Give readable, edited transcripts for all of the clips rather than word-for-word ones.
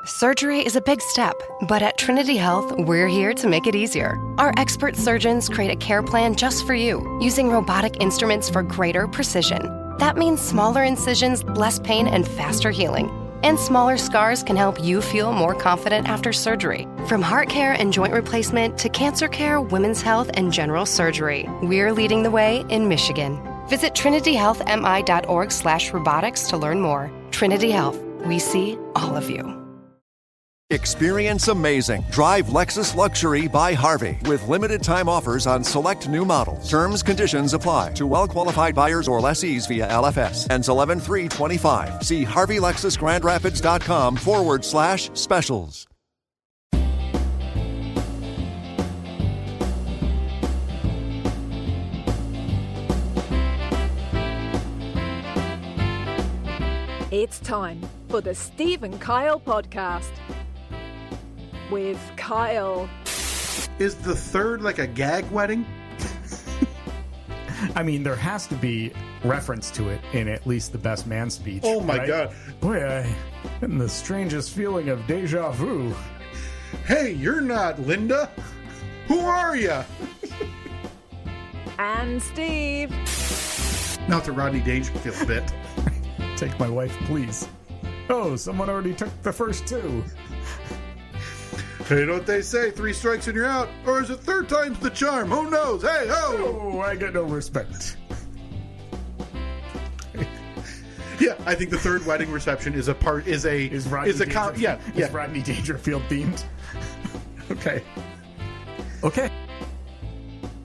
Surgery is a big step, but at Trinity Health, we're here to make it easier. Our expert surgeons create a care plan just for you, using robotic instruments for greater precision. That means smaller incisions, less pain, and faster healing. And smaller scars can help you feel more confident after surgery. From heart care and joint replacement to cancer care, women's health, and general surgery, we're leading the way in Michigan. Visit trinityhealthmi.org/robotics to learn more. Trinity Health. We see all of you. Experience amazing. Drive Lexus Luxury by Harvey with limited time offers on select new models. Terms, conditions apply to well-qualified buyers or lessees via LFS. Ends 11/3/25. See HarveyLexusGrandRapids.com/specials. It's time for the Steve and Kyle podcast. With Kyle. Is the third like a gag wedding? I mean, there has to be reference to it in at least the best man speech. Oh my right? God. Boy, I'm in the strangest feeling of deja vu. Hey, you're not Linda. Who are you? And Steve. Not the Rodney Dangerfield bit. Take my wife, please. Oh, someone already took the first two. Hey, don't they say 3 strikes and you're out? Or is it third time's the charm? Who knows? Hey, ho! Oh, I get no respect. Yeah, I think the third wedding reception is Rodney Dangerfield themed. Okay.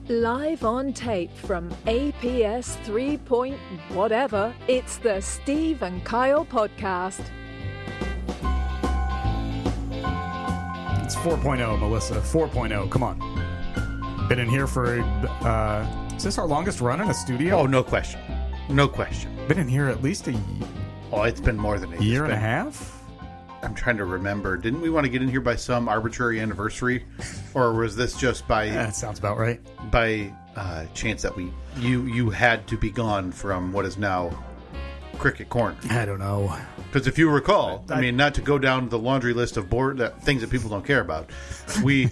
Live on tape from APS 3 point whatever, it's the Steve and Kyle podcast. It's 4.0, Melissa. 4.0. Come on. Been in here for, is this our longest run in a studio? Oh, no question. No question. Been in here at least a Oh, it's been more than a year and a half? I'm trying to remember. Didn't we want to get in here by some arbitrary anniversary? Or was this just by... That sounds about right. By chance that you had to be gone from what is now Cricket Corner? I don't know. Because if you recall, I mean, not to go down the laundry list of things that people don't care about, we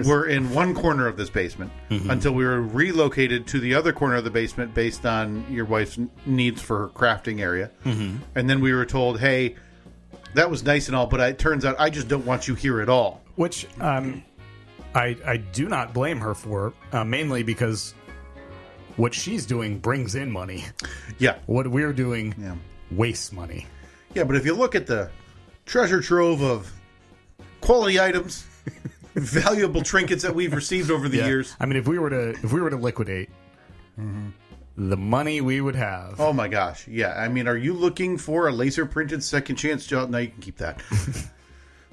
were in one corner of this basement until we were relocated to the other corner of the basement based on your wife's needs for her crafting area. And then we were told, hey, that was nice and all, but it turns out I just don't want you here at all. Which I do not blame her for, mainly because what she's doing brings in money. Yeah. What we're doing wastes money. Yeah, but if you look at the treasure trove of quality items, valuable trinkets that we've received over the years. I mean, if we were to liquidate the money we would have. Oh my gosh. Yeah. I mean, are you looking for a laser printed second chance job? No, you can keep that.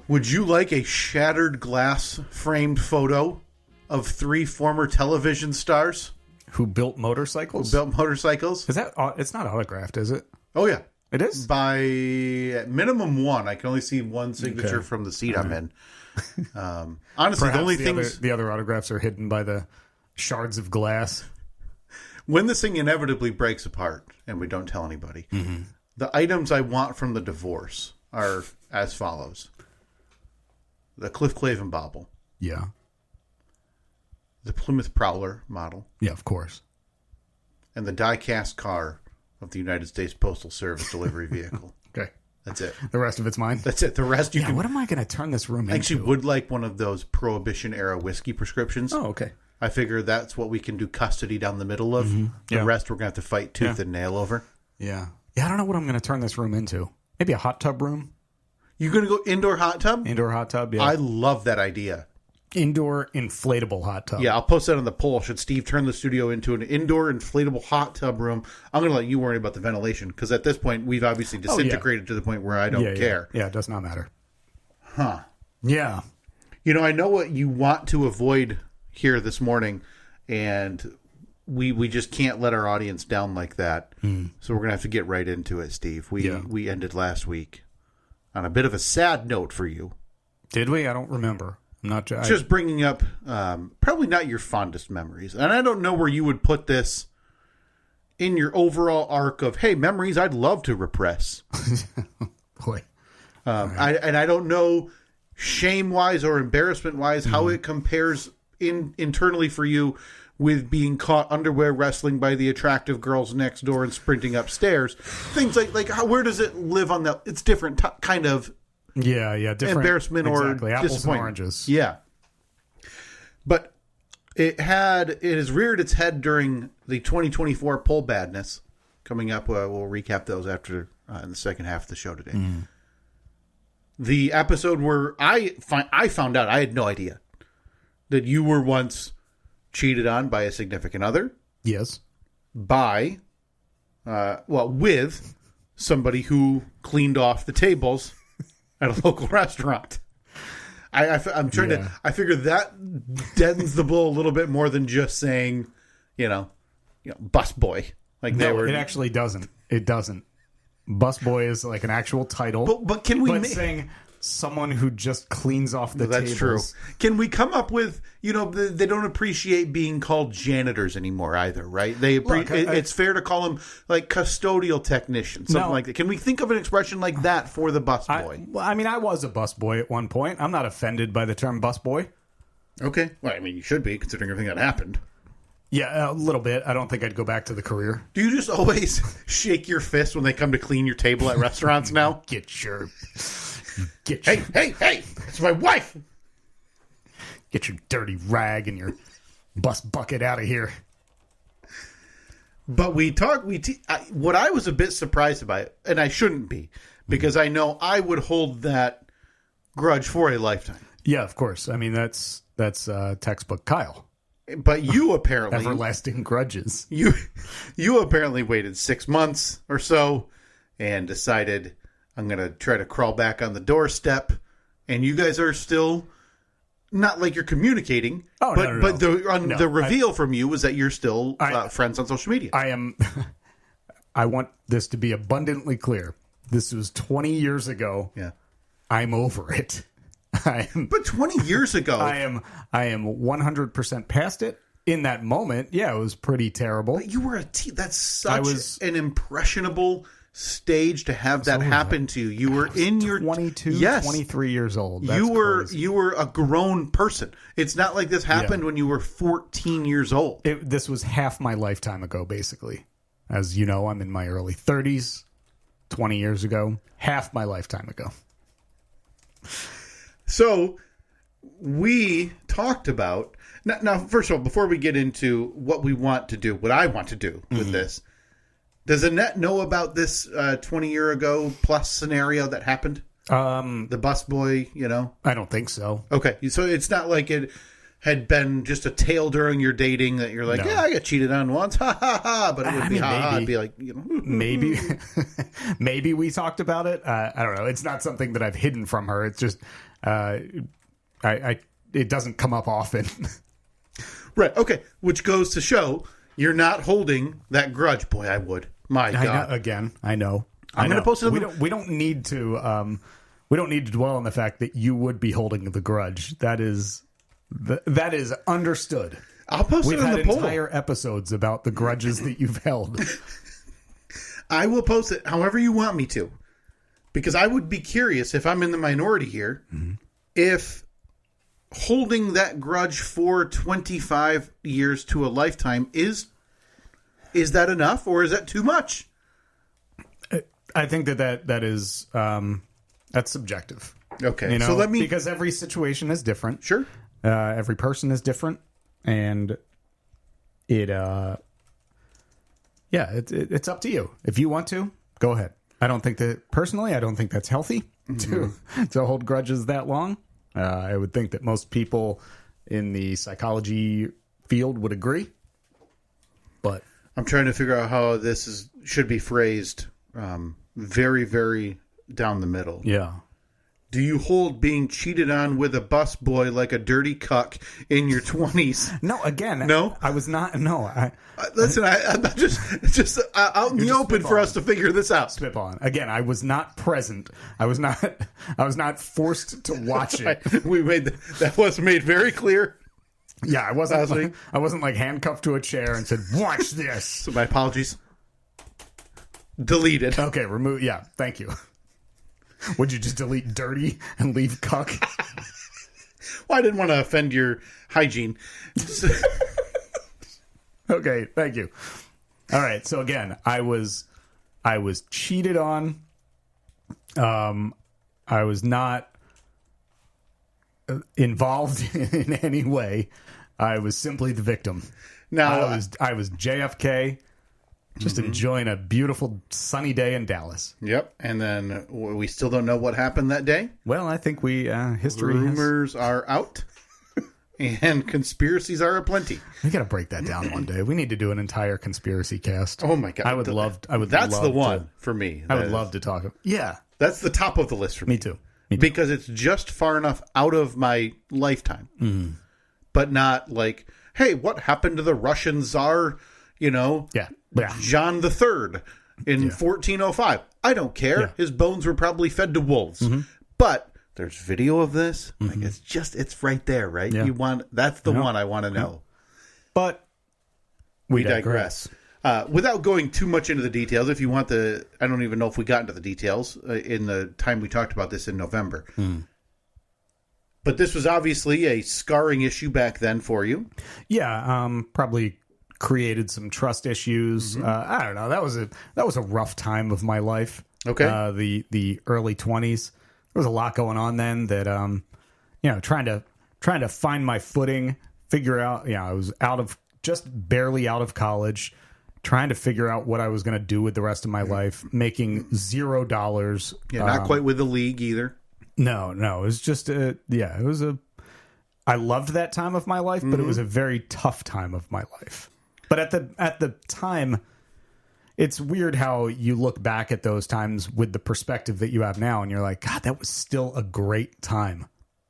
Would you like a shattered glass framed photo of 3 former television stars who built motorcycles? Is that it's not autographed, is it? Oh yeah. It is? By at minimum 1. I can only see 1 signature from the seat I'm in. Honestly, perhaps the only things... The other autographs are hidden by the shards of glass. When this thing inevitably breaks apart, and we don't tell anybody, the items I want from the divorce are as follows. The Cliff Clavin bauble. Yeah. The Plymouth Prowler model. Yeah, of course. And the die-cast car of the United States Postal Service delivery vehicle. Okay. That's it. The rest of it's mine? That's it. The rest you can... what am I going to turn this room into? I actually would like one of those Prohibition-era whiskey prescriptions. Oh, okay. I figure that's what we can do custody down the middle of. The rest we're going to have to fight tooth and nail over. Yeah. Yeah, I don't know what I'm going to turn this room into. Maybe a hot tub room? You're going to go indoor hot tub? Indoor hot tub, yeah. I love that idea. Indoor inflatable hot tub. Yeah, I'll post that on the poll. Should Steve turn the studio into an indoor inflatable hot tub room? I'm going to let you worry about the ventilation, because at this point, we've obviously disintegrated to the point where I don't care. Yeah, it does not matter. Huh. Yeah. You know, I know what you want to avoid here this morning, and we just can't let our audience down like that. So we're going to have to get right into it, Steve. We ended last week on a bit of a sad note for you. Did we? I don't remember. I'm not just bringing up probably not your fondest memories. And I don't know where you would put this in your overall arc of, hey, memories I'd love to repress. Boy. I don't know shame-wise or embarrassment-wise how it compares internally for you with being caught underwear wrestling by the attractive girls next door and sprinting upstairs. Things like where does it live on that? It's different kind of different embarrassment or apples and disappointment. oranges. Yeah. But it has reared its head during the 2024 poll badness coming up. We'll recap those after in the second half of the show today. The episode where I found out, I had no idea that you were once cheated on by a significant other. Yes. By, with somebody who cleaned off the tables at a local restaurant. I'm trying to. I figure that deadens the blow a little bit more than just saying, bus boy. Like no, it actually doesn't. It doesn't. Bus boy is like an actual title. But can we saying someone who just cleans off the tables? That's true. Can we come up with? They don't appreciate being called janitors anymore either, right? It's fair to call them like custodial technicians, something like that. Can we think of an expression like that for the bus boy? I was a bus boy at one point. I'm not offended by the term bus boy. Okay. Well, you should be, considering everything that happened. Yeah, a little bit. I don't think I'd go back to the career. Do you just always shake your fist when they come to clean your table at restaurants now? Hey, it's my wife. Get your dirty rag and your bus bucket out of here. But what I was a bit surprised about, and I shouldn't be, because I know I would hold that grudge for a lifetime. Yeah, of course. I mean, that's textbook Kyle. But you apparently everlasting grudges. You apparently waited 6 months or so and decided I'm going to try to crawl back on the doorstep, and you guys are still not like you're communicating. Oh, no. But the reveal from you was that you're still friends on social media. I am. I want this to be abundantly clear. This was 20 years ago. Yeah, I'm over it. But 20 years ago, I am 100% past it. In that moment, yeah, it was pretty terrible. But you were that's such an impressionable stage to have that happen to you. You were in your 22, 23 years old. That's you were a grown person. It's not like this happened when you were 14 years old. This was half my lifetime ago, basically. As you know, I'm in my early 30s. 20 years ago, half my lifetime ago. So we talked about now. First of all, before we get into what we want to do, what I want to do with this, does Annette know about this 20-year ago plus scenario that happened? The bus boy, I don't think so. Okay, so it's not like it had been just a tale during your dating that you're like, yeah, I got cheated on once, ha ha ha. But it would be ha ha. It'd be like, maybe, maybe we talked about it. I don't know. It's not something that I've hidden from her. It's just. It doesn't come up often. Right. Okay. Which goes to show you're not holding that grudge. Boy, I would. My God. I know. I'm going to post it. We don't need to. We don't need to dwell on the fact that you would be holding the grudge. That is understood. I'll post it on the poll. We've had entire episodes about the grudges that you've held. I will post it however you want me to. Because I would be curious, if I'm in the minority here, if holding that grudge for 25 years to a lifetime is that enough, or is that too much? I think that is that's subjective. Okay, so because every situation is different. Sure, every person is different, and it's up to you. If you want to, go ahead. I don't think that's healthy to hold grudges that long. I would think that most people in the psychology field would agree. But I'm trying to figure out how this should be phrased very, very down the middle. Yeah. Do you hold being cheated on with a busboy like a dirty cuck in your 20s? No, again. No? I was not. No. Listen, I'm not just out in the open for us to figure this out. Spitballing. Again, I was not present. I was not forced to watch it. That was made very clear. Yeah, I wasn't like handcuffed to a chair and said, "Watch this." So my apologies. Deleted. Okay, remove. Yeah, thank you. Would you just delete dirty and leave cuck? Well, I didn't want to offend your hygiene. Okay, thank you. All right, so again, I was cheated on. I was not involved in any way. I was simply the victim. Now I was JFK, just enjoying a beautiful sunny day in Dallas. Yep, and then we still don't know what happened that day. Well, I think history Rumors are out, and conspiracies are aplenty. We got to break that down one day. We need to do an entire conspiracy cast. Oh my god, I would love. That's love the one for me. I would love to talk. Yeah, that's the top of the list for me. Me too. Because it's just far enough out of my lifetime, but not like, hey, what happened to the Russian Tsar? John the Third in 1405. I don't care. Yeah. His bones were probably fed to wolves. But there's video of this. Like it's right there, right? Yeah. That's the one I want to know. But we digress. Without going too much into the details, if you want I don't even know if we got into the details in the time we talked about this in November. But this was obviously a scarring issue back then for you. Yeah, probably created some trust issues. I don't know. That was a rough time of my life. Okay. The early 20s. There was a lot going on then that trying to find my footing, figure out, I was just barely out of college, trying to figure out what I was going to do with the rest of my life, making $0. Yeah, not quite with the league either. No, it was just I loved that time of my life, but it was a very tough time of my life. But at the time, it's weird how you look back at those times with the perspective that you have now, and you're like, God, that was still a great time.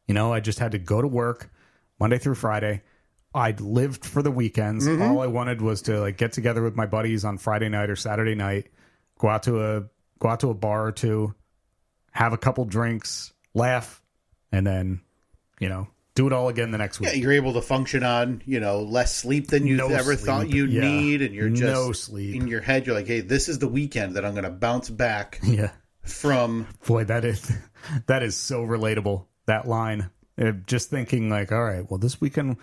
I just had to go to work Monday through Friday. I'd lived for the weekends. All I wanted was to get together with my buddies on Friday night or Saturday night, go out to a bar or two, have a couple drinks, laugh, and then, do it all again the next week. Yeah, you're able to function on, less sleep than you ever thought you'd need, and you're just no sleep. In your head. You're like, hey, this is the weekend that I'm going to bounce back from. Boy, that is so relatable. That line, just thinking like, all right, well, this weekend,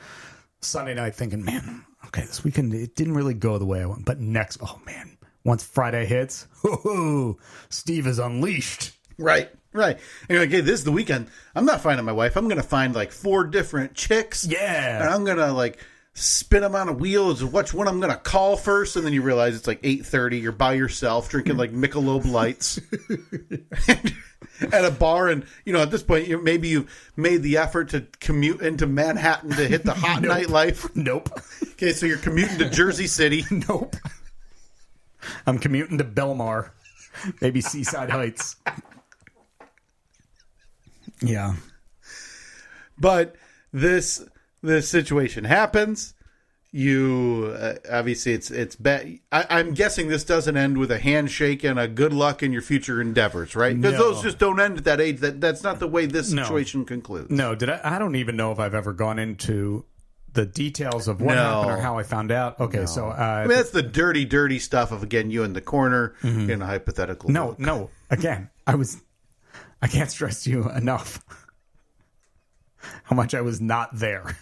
Sunday night, thinking, man, okay, this weekend it didn't really go the way I want, but once Friday hits, Steve is unleashed. Right. And you're like, hey, this is the weekend. I'm not finding my wife. I'm going to find 4 different chicks. Yeah. And I'm going to spin them on a wheel as to which one I'm going to call first. And then you realize it's 8:30. You're by yourself drinking Michelob Lights at a bar. And, at this point, maybe you've made the effort to commute into Manhattan to hit the hot nightlife. Nope. Okay, so you're commuting to Jersey City. Nope. I'm commuting to Belmar. Maybe Seaside Heights. Yeah. But this situation happens. You obviously it's bad. I'm guessing this doesn't end with a handshake and a good luck in your future endeavors, right? Because those just don't end at that age. That's not the way this situation concludes. No, I don't even know if I've ever gone into the details of what happened or how I found out. Okay, so that's the dirty stuff of, again, you in the corner in a hypothetical. No. Again, I can't stress to you enough how much I was not there.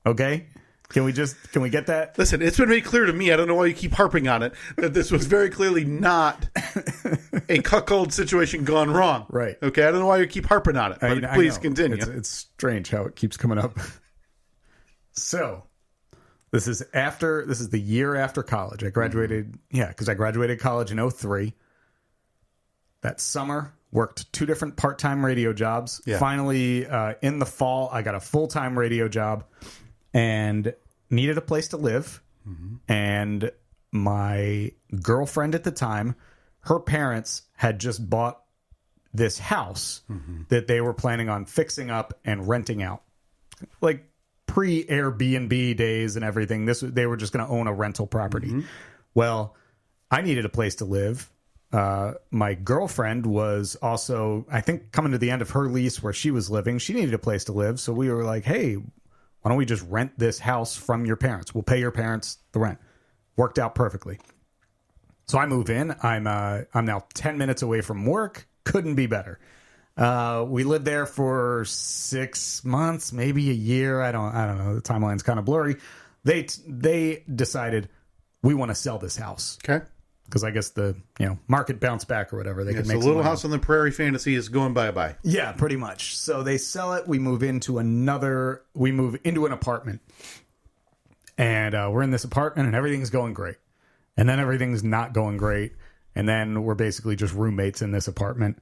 Okay? Can we get that? Listen, it's been made clear to me, I don't know why you keep harping on it, that this was very clearly not a cuckold situation gone wrong. Right. Okay, I don't know why you keep harping on it, but please continue. It's strange how it keeps coming up. So, this is the year after college. I graduated, because I graduated college in 2003. That summer, worked 2 different part-time radio jobs. Yeah. Finally, in the fall, I got a full-time radio job and needed a place to live. And my girlfriend at the time, her parents had just bought this house that they were planning on fixing up and renting out. Pre-Airbnb days and everything. They were just going to own a rental property. Well, I needed a place to live. My girlfriend was also, I think, coming to the end of her lease where she was living. She needed a place to live. So we were like, hey, why don't we just rent this house from your parents? We'll pay your parents the rent. Worked out perfectly. So I move in. I'm now 10 minutes away from work. Couldn't be better. We lived there for 6 months, maybe a year. I don't know. The timeline's kind of blurry. They decided we want to sell this house. Okay. Because I guess the market bounced back or whatever. They could make a little house on the prairie fantasy is going bye-bye. Yeah, pretty much. So they sell it. We move into an apartment. And we're in this apartment and everything's going great. And then everything's not going great. And then we're basically just roommates in this apartment.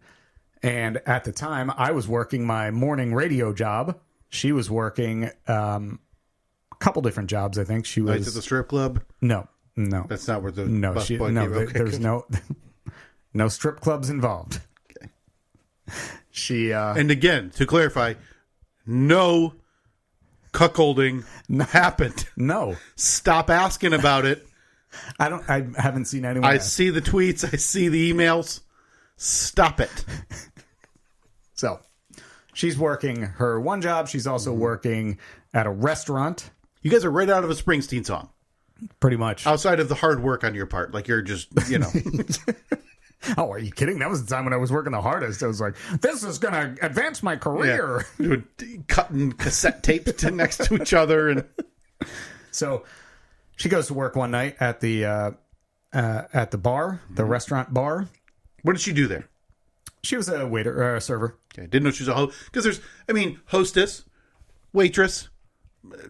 And at the time, I was working my morning radio job. She was working a couple different jobs, I think. She was Nights at the strip club? No. That's not where the no, bus boy no, came. Okay, there's no strip clubs involved. Okay. She and again, to clarify, no cuckolding happened. No. Stop asking about it. I haven't seen anyone. I see the tweets. I see the emails. Stop it. So, she's working her one job. She's also working at a restaurant. You guys are right out of a Springsteen song. Pretty much. Outside of the hard work on your part. Like you're just, Oh, are you kidding? That was the time when I was working the hardest. I was like, this is going to advance my career. Yeah. Cutting cassette tapes next to each other. And so she goes to work one night at the bar, the restaurant bar. What did she do there? She was a waiter, server. Okay. Didn't know she was a host. Because hostess, waitress,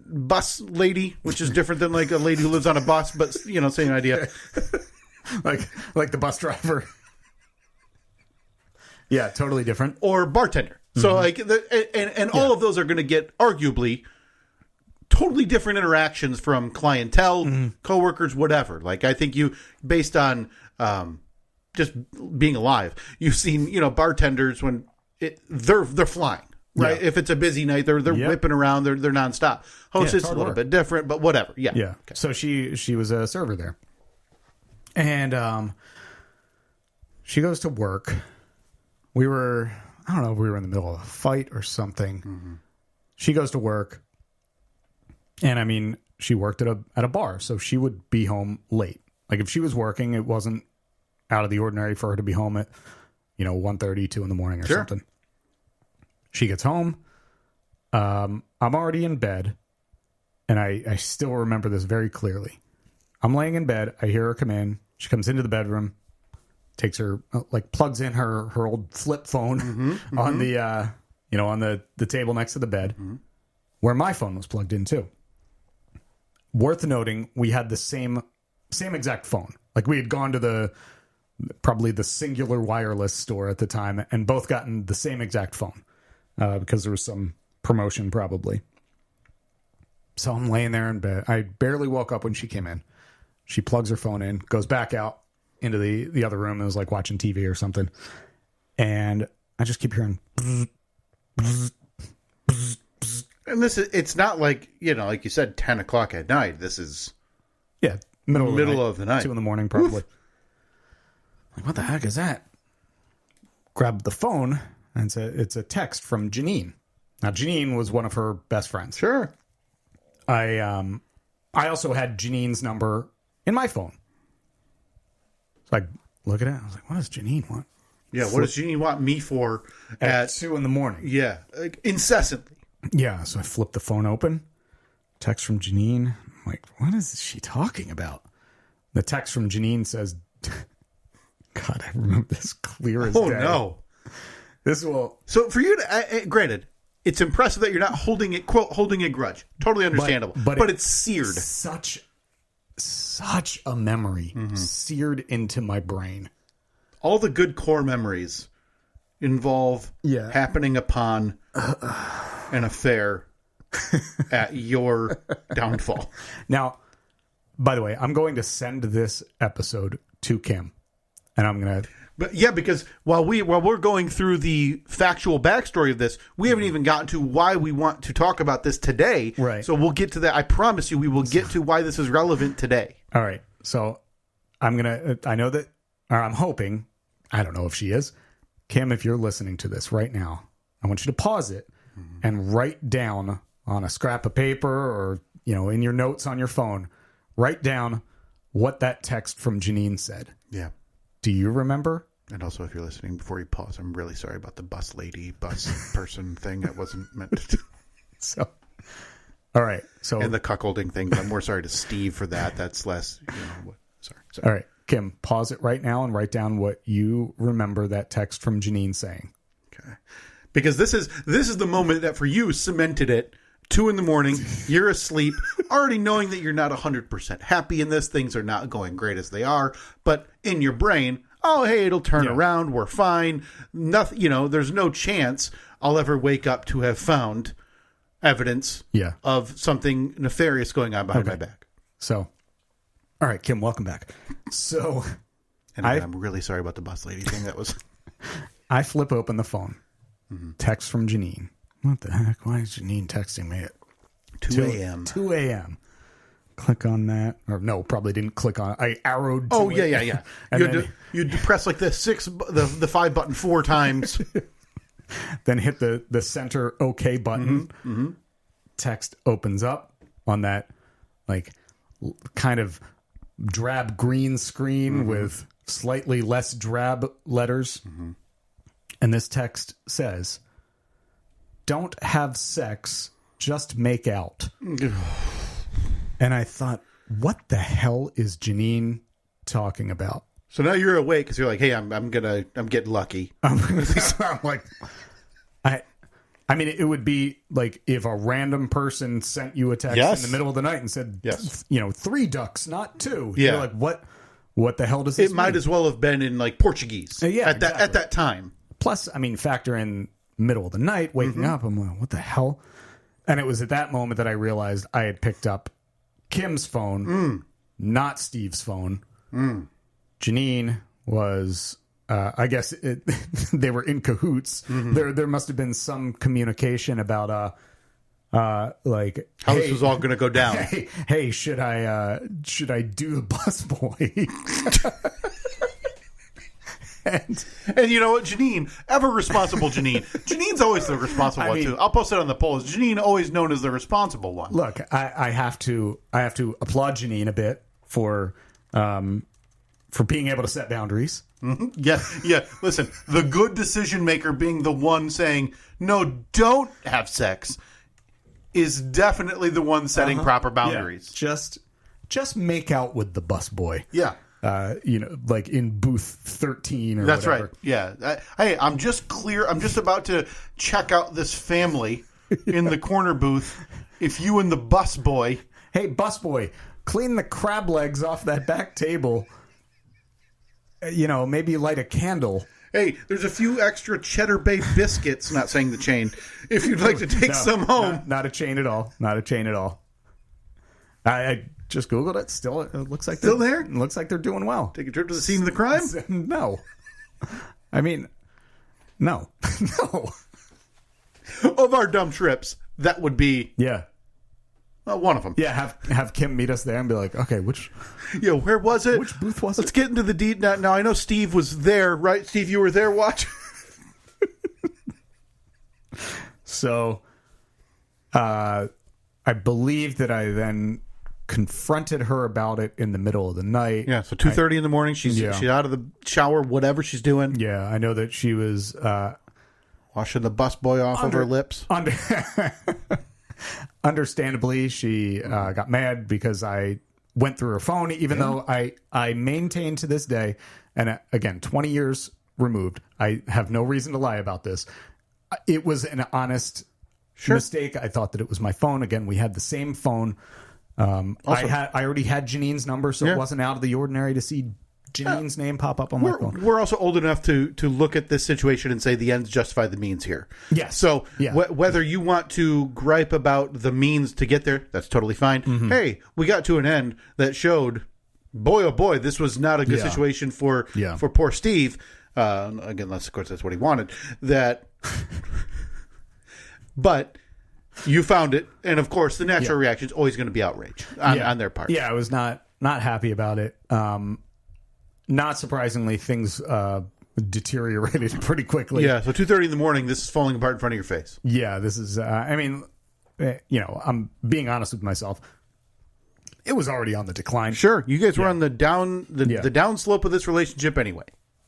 bus lady, which is different than like a lady who lives on a bus, but same idea. like the bus driver. Yeah, totally different. Or bartender. So all of those are going to get arguably totally different interactions from clientele, coworkers, whatever. Like I think you, based on just being alive, you've seen bartenders when they're flying. Right, yeah. If it's a busy night, they're whipping around, they're nonstop. Hostess a little bit different, but whatever. Yeah. Okay. So she was a server there, and she goes to work. I don't know if we were in the middle of a fight or something. Mm-hmm. She goes to work, and she worked at a bar, so she would be home late. Like if she was working, it wasn't out of the ordinary for her to be home at 1:30, 2 in the morning or something. She gets home. I'm already in bed, and I still remember this very clearly. I'm laying in bed. I hear her come in. She comes into the bedroom, takes her plugs in her old flip phone on the on the table next to the bed, where my phone was plugged in too. Worth noting, we had the same exact phone. Like we had gone to probably the Singular Wireless store at the time, and both gotten the same exact phone. Because there was some promotion probably. So I'm laying there in bed. I barely woke up when she came in. She plugs her phone in, goes back out into the other room and was like watching TV or something. And I just keep hearing. Bzz, bzz, bzz, bzz. And it's not like, like you said, 10 o'clock at night. This is middle of the night. 2 in the morning probably. Like, what the heck is that? Grab the phone. And it's a text from Janine. Now, Janine was one of her best friends. Sure. I also had Janine's number in my phone. So I look at it. I was like, what does Janine want? Yeah, what does Janine want me for at 2 in the morning? Yeah, incessantly. Yeah, so I flipped the phone open. Text from Janine. I'm like, what is she talking about? The text from Janine says, God, I remember this clear as day. Oh, no. So for you to, granted, it's impressive that you're not holding a grudge. Totally understandable. But it's seared. Such a memory seared into my brain. All the good core memories involve happening upon an affair at your downfall. Now, by the way, I'm going to send this episode to Kim, and I'm going to... But yeah, because while we're going through the factual backstory of this, we haven't even gotten to why we want to talk about this today. Right. So we'll get to that. I promise you, we will get to why this is relevant today. All right. So I'm hoping, I don't know if she is, Kim, if you're listening to this right now, I want you to pause it and write down on a scrap of paper or, in your notes on your phone, write down what that text from Janine said. Yeah. Do you remember And also, if you're listening, before you pause, I'm really sorry about the bus lady, bus person thing. That wasn't meant to do. So, all right. So, and the cuckolding thing. I'm more sorry to Steve for that. That's less, sorry. All right. Kim, pause it right now and write down what you remember that text from Janine saying. Okay. Because this is the moment that for you cemented it. 2 a.m, you're asleep, already knowing that you're not 100% happy in this. Things are not going great as they are. But in your brain, oh, hey, it'll turn around. We're fine. Nothing, there's no chance I'll ever wake up to have found evidence of something nefarious going on behind my back. So, all right, Kim, welcome back. So, and I'm really sorry about the bus lady thing. That was. I flip open the phone. Text from Janine. What the heck? Why is Janine texting me at 2 a.m.? 2 a.m. Click on that. Or no, probably didn't click on it. I arrowed to it. Yeah. You'd press like the 5 button 4 times. Then hit the center OK button. Mm-hmm. Text opens up on that like kind of drab green screen with slightly less drab letters. Mm-hmm. And this text says, "Don't have sex, just make out." And I thought, what the hell is Janine talking about? So now you're awake because you're like, hey, I'm getting lucky. I'm like, I mean, it would be like if a random person sent you a text in the middle of the night and said, 3 ducks, not 2. Yeah. You're like, what the hell does this mean? It might as well have been in like Portuguese at that time. Plus, I mean, factor in middle of the night, waking up. I'm like, what the hell? And it was at that moment that I realized I had picked up Kim's phone, not Steve's phone. Janine was, I guess they were in cahoots. There must have been some communication about, like how this was all going to go down. Hey, should I do the busboy? And you know what, Janine, ever responsible Janine. Janine's always the responsible one too. I'll post it on the polls. Janine always known as the responsible one. Look, I have to applaud Janine a bit for being able to set boundaries. Mm-hmm. Yeah. Listen, the good decision maker being the one saying no, don't have sex, is definitely the one setting proper boundaries. Yeah. Just make out with the busboy. Yeah. Like in booth 13 or That's whatever. right. Yeah. Hey, I'm just about to check out this family in the corner booth. If you and the busboy. Hey, busboy, clean the crab legs off that back table. Maybe light a candle. Hey, there's a few extra Cheddar Bay biscuits, not saying the chain, if you'd like to take some home. Not a chain at all. Not a chain at all. I just Googled it. Still, it looks like still there. It looks like they're doing well. Take a trip to the scene of the crime? No. I mean, no. No. Of our dumb trips, that would be one of them. Yeah, have Kim meet us there and be like, okay, where was it? Which booth was it? Let's get into the detail. Now, I know Steve was there, right? Steve, you were there watching? So, I believe that I then confronted her about it in the middle of the night. Yeah, so 2:30 in the morning, she's out of the shower, whatever she's doing. Yeah, I know that she was washing the busboy off of her lips. Understandably, she got mad because I went through her phone, even though I maintain to this day, and again, 20 years removed, I have no reason to lie about this. It was an honest mistake. I thought that it was my phone. Again, we had the same phone. I already had Janine's number, so it wasn't out of the ordinary to see Janine's name pop up on my phone. We're also old enough to look at this situation and say the ends justify the means here. Yes. So whether you want to gripe about the means to get there, that's totally fine. Mm-hmm. Hey, we got to an end that showed, boy, oh boy, this was not a good situation for poor Steve. Again, unless, of course, that's what he wanted. But you found it, and of course, the natural reaction is always going to be outrage on their part. Yeah, I was not happy about it. Not surprisingly, things deteriorated pretty quickly. Yeah, so 2:30 in the morning, this is falling apart in front of your face. Yeah, this is. I'm being honest with myself. It was already on the decline. Sure, you guys were on the down slope of this relationship anyway.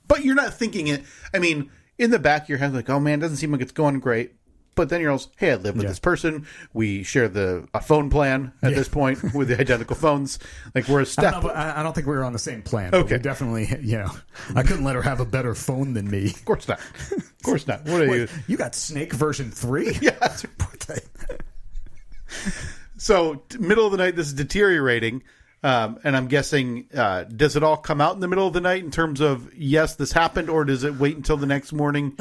But you're not thinking it. I mean, in the back of your head, like, oh man, doesn't seem like it's going great. But then you're also, hey, I live with this person. We share a phone plan at this point with the identical phones. Like, we're a step. I don't think we were on the same plan. Okay. We definitely, I couldn't let her have a better phone than me. Of course not. Of course not. What are you? You got Snake version 3? Yeah. So, middle of the night, this is deteriorating. And I'm guessing, does it all come out in the middle of the night in terms of, yes, this happened, or does it wait until the next morning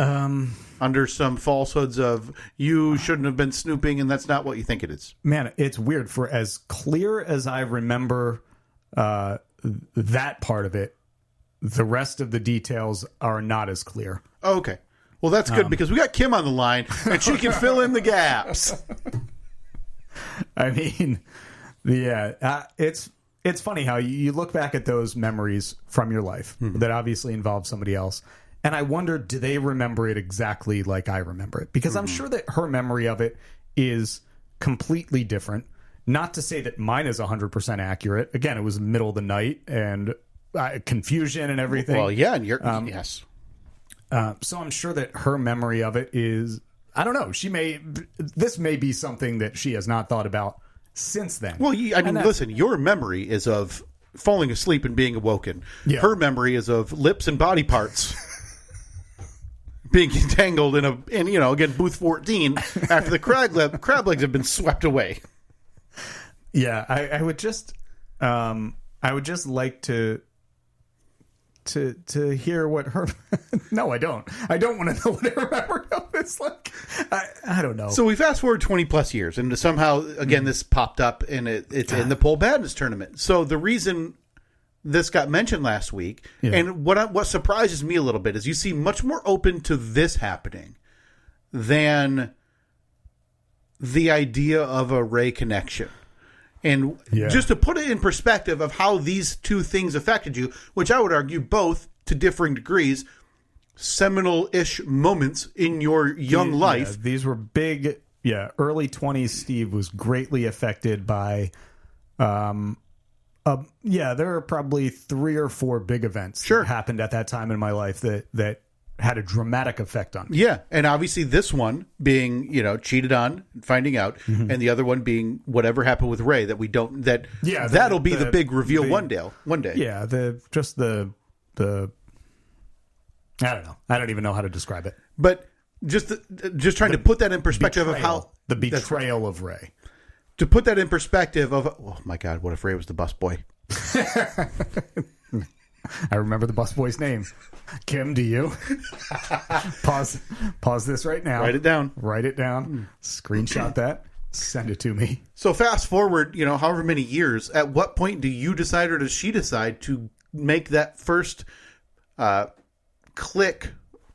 under some falsehoods of you shouldn't have been snooping and that's not what you think it is? Man, it's weird. For as clear as I remember that part of it, the rest of the details are not as clear. Oh, okay. Well, that's good because we got Kim on the line and she can fill in the gaps. I mean, it's funny how you look back at those memories from your life that obviously involve somebody else. And I wonder, do they remember it exactly like I remember it? Because I'm sure that her memory of it is completely different. Not to say that mine is 100% accurate. Again, it was the middle of the night and confusion and everything. Well, yeah, and yes. So I'm sure that her memory of it is, I don't know. This may be something that she has not thought about since then. Well, I mean, listen, your memory is of falling asleep and being awoken. Yeah. Her memory is of lips and body parts being entangled in again, booth 14 after the crab legs have been swept away. Yeah, I would just like to hear what her. No, I don't. I don't want to know what her memory of it's like. I don't know. So we fast forward 20 plus years, and somehow again this popped up, and it's in the Pole Badness tournament. So the reason this got mentioned last week, and what surprises me a little bit is you seem much more open to this happening than the idea of a Ray connection. And just to put it in perspective of how these two things affected you, which I would argue both to differing degrees, seminal-ish moments in your young life. Yeah, these were big, early 20s Steve was greatly affected by, there are probably 3 or 4 big events that happened at that time in my life that had a dramatic effect on me. Yeah, and obviously this one being, cheated on, finding out, and the other one being whatever happened with Ray that we don't, that'll be the big reveal one day. Yeah, the I don't know. I don't even know how to describe it. But just trying to put that in perspective of how the betrayal of Ray. To put that in perspective of, oh my God, what if Ray was the busboy? I remember the busboy's name. Kim, do you? Pause this right now. Write it down. Screenshot that. Send it to me. So fast forward, however many years, at what point do you decide or does she decide to make that first click,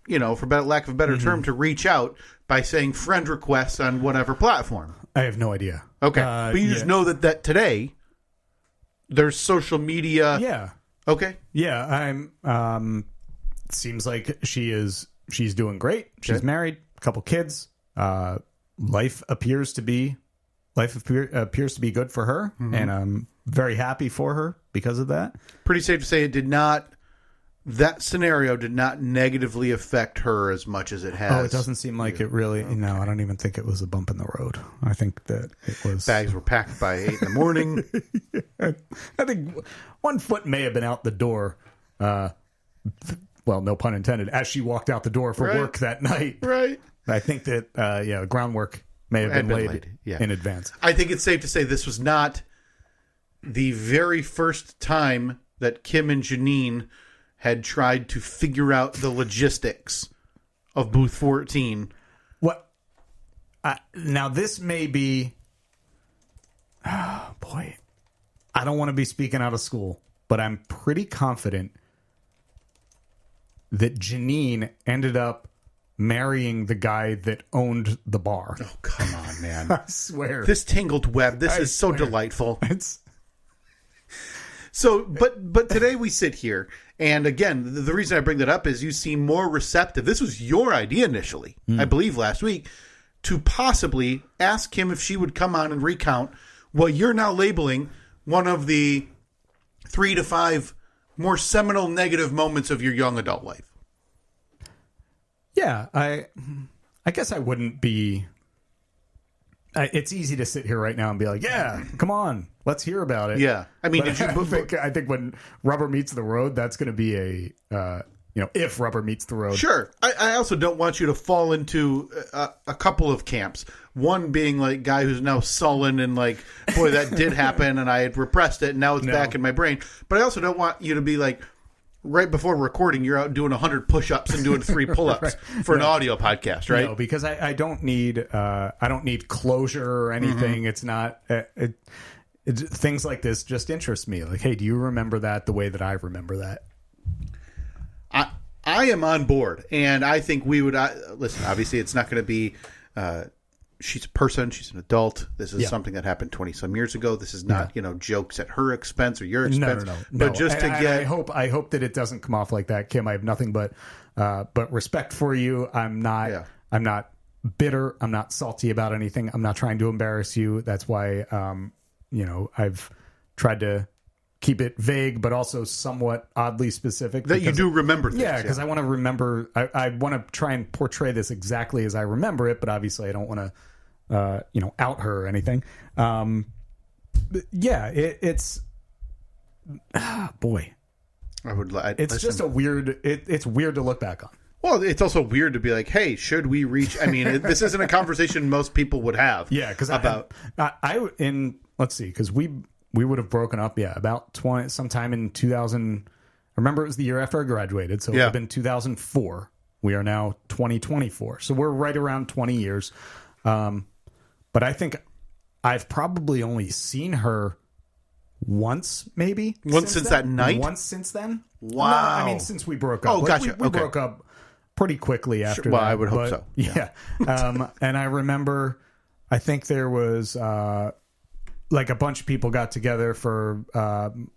for lack of a better term, to reach out by saying friend requests on whatever platform? I have no idea. Okay. But you just know that today there's social media. Yeah. Okay. Yeah, I'm seems like she's doing great. She's married, a couple kids. Life appears to be good for her, and I'm very happy for her because of that. Pretty safe to say that scenario did not negatively affect her as much as it has. Oh, it doesn't seem like it really. Okay. No, I don't even think it was a bump in the road. I think that it was. Bags were packed by 8 in the morning. I think one foot may have been out the door. Well, no pun intended. As she walked out the door for work that night. Right. I think that groundwork may have been laid in advance. I think it's safe to say this was not the very first time that Kim and Janine had tried to figure out the logistics of Booth 14. What? Now, this may be... Oh, boy. I don't want to be speaking out of school, but I'm pretty confident that Janine ended up marrying the guy that owned the bar. Oh, come on, man. I swear. This tangled web, this is so delightful. So, but today we sit here, and again, the reason I bring that up is you seem more receptive. This was your idea initially, I believe, last week, to possibly ask Kim if she would come on and recount what you're now labeling one of the 3 to 5 more seminal negative moments of your young adult life? Yeah, I guess I wouldn't be. It's easy to sit here right now and be like, "Yeah, come on, let's hear about it." Yeah, I mean, But I think when rubber meets the road, that's going to be a if rubber meets the road. Sure. I also don't want you to fall into a couple of camps. One being like guy who's now sullen and like, boy, that did happen and I had repressed it and now it's back in my brain. But I also don't want you to be like, right before recording, you're out doing 100 push-ups and doing 3 pull-ups for an audio podcast, right? No, because I don't need closure or anything. It's not things like this just interest me. Like, hey, do you remember that the way that I remember that? I am on board, and I think we would listen. Obviously, it's not going to be. She's a person. She's an adult. This is something that happened 20-some years ago. This is not jokes at her expense or your expense. No. But just to get, I hope that it doesn't come off like that, Kim. I have nothing but respect for you. I'm not bitter. I'm not salty about anything. I'm not trying to embarrass you. That's why I've tried to keep it vague, but also somewhat oddly specific. That you do remember things. Yeah, because I want to remember. I want to try and portray this exactly as I remember it, but obviously I don't want to, out her or anything. It's boy. It's just a weird. It's weird to look back on. Well, it's also weird to be like, hey, should we reach? I mean, this isn't a conversation most people would have. Yeah, because let's see, because we would have broken up, about sometime in 2000. I remember it was the year after I graduated, so it would have been 2004. We are now 2024, so we're right around 20 years. But I think I've probably only seen her once, maybe. Once since that night? Once since then. Wow. No, I mean, since we broke up. Oh, gotcha. We broke up pretty quickly after that. Well, I would hope so. Yeah. And I remember, I think there was... like a bunch of people got together for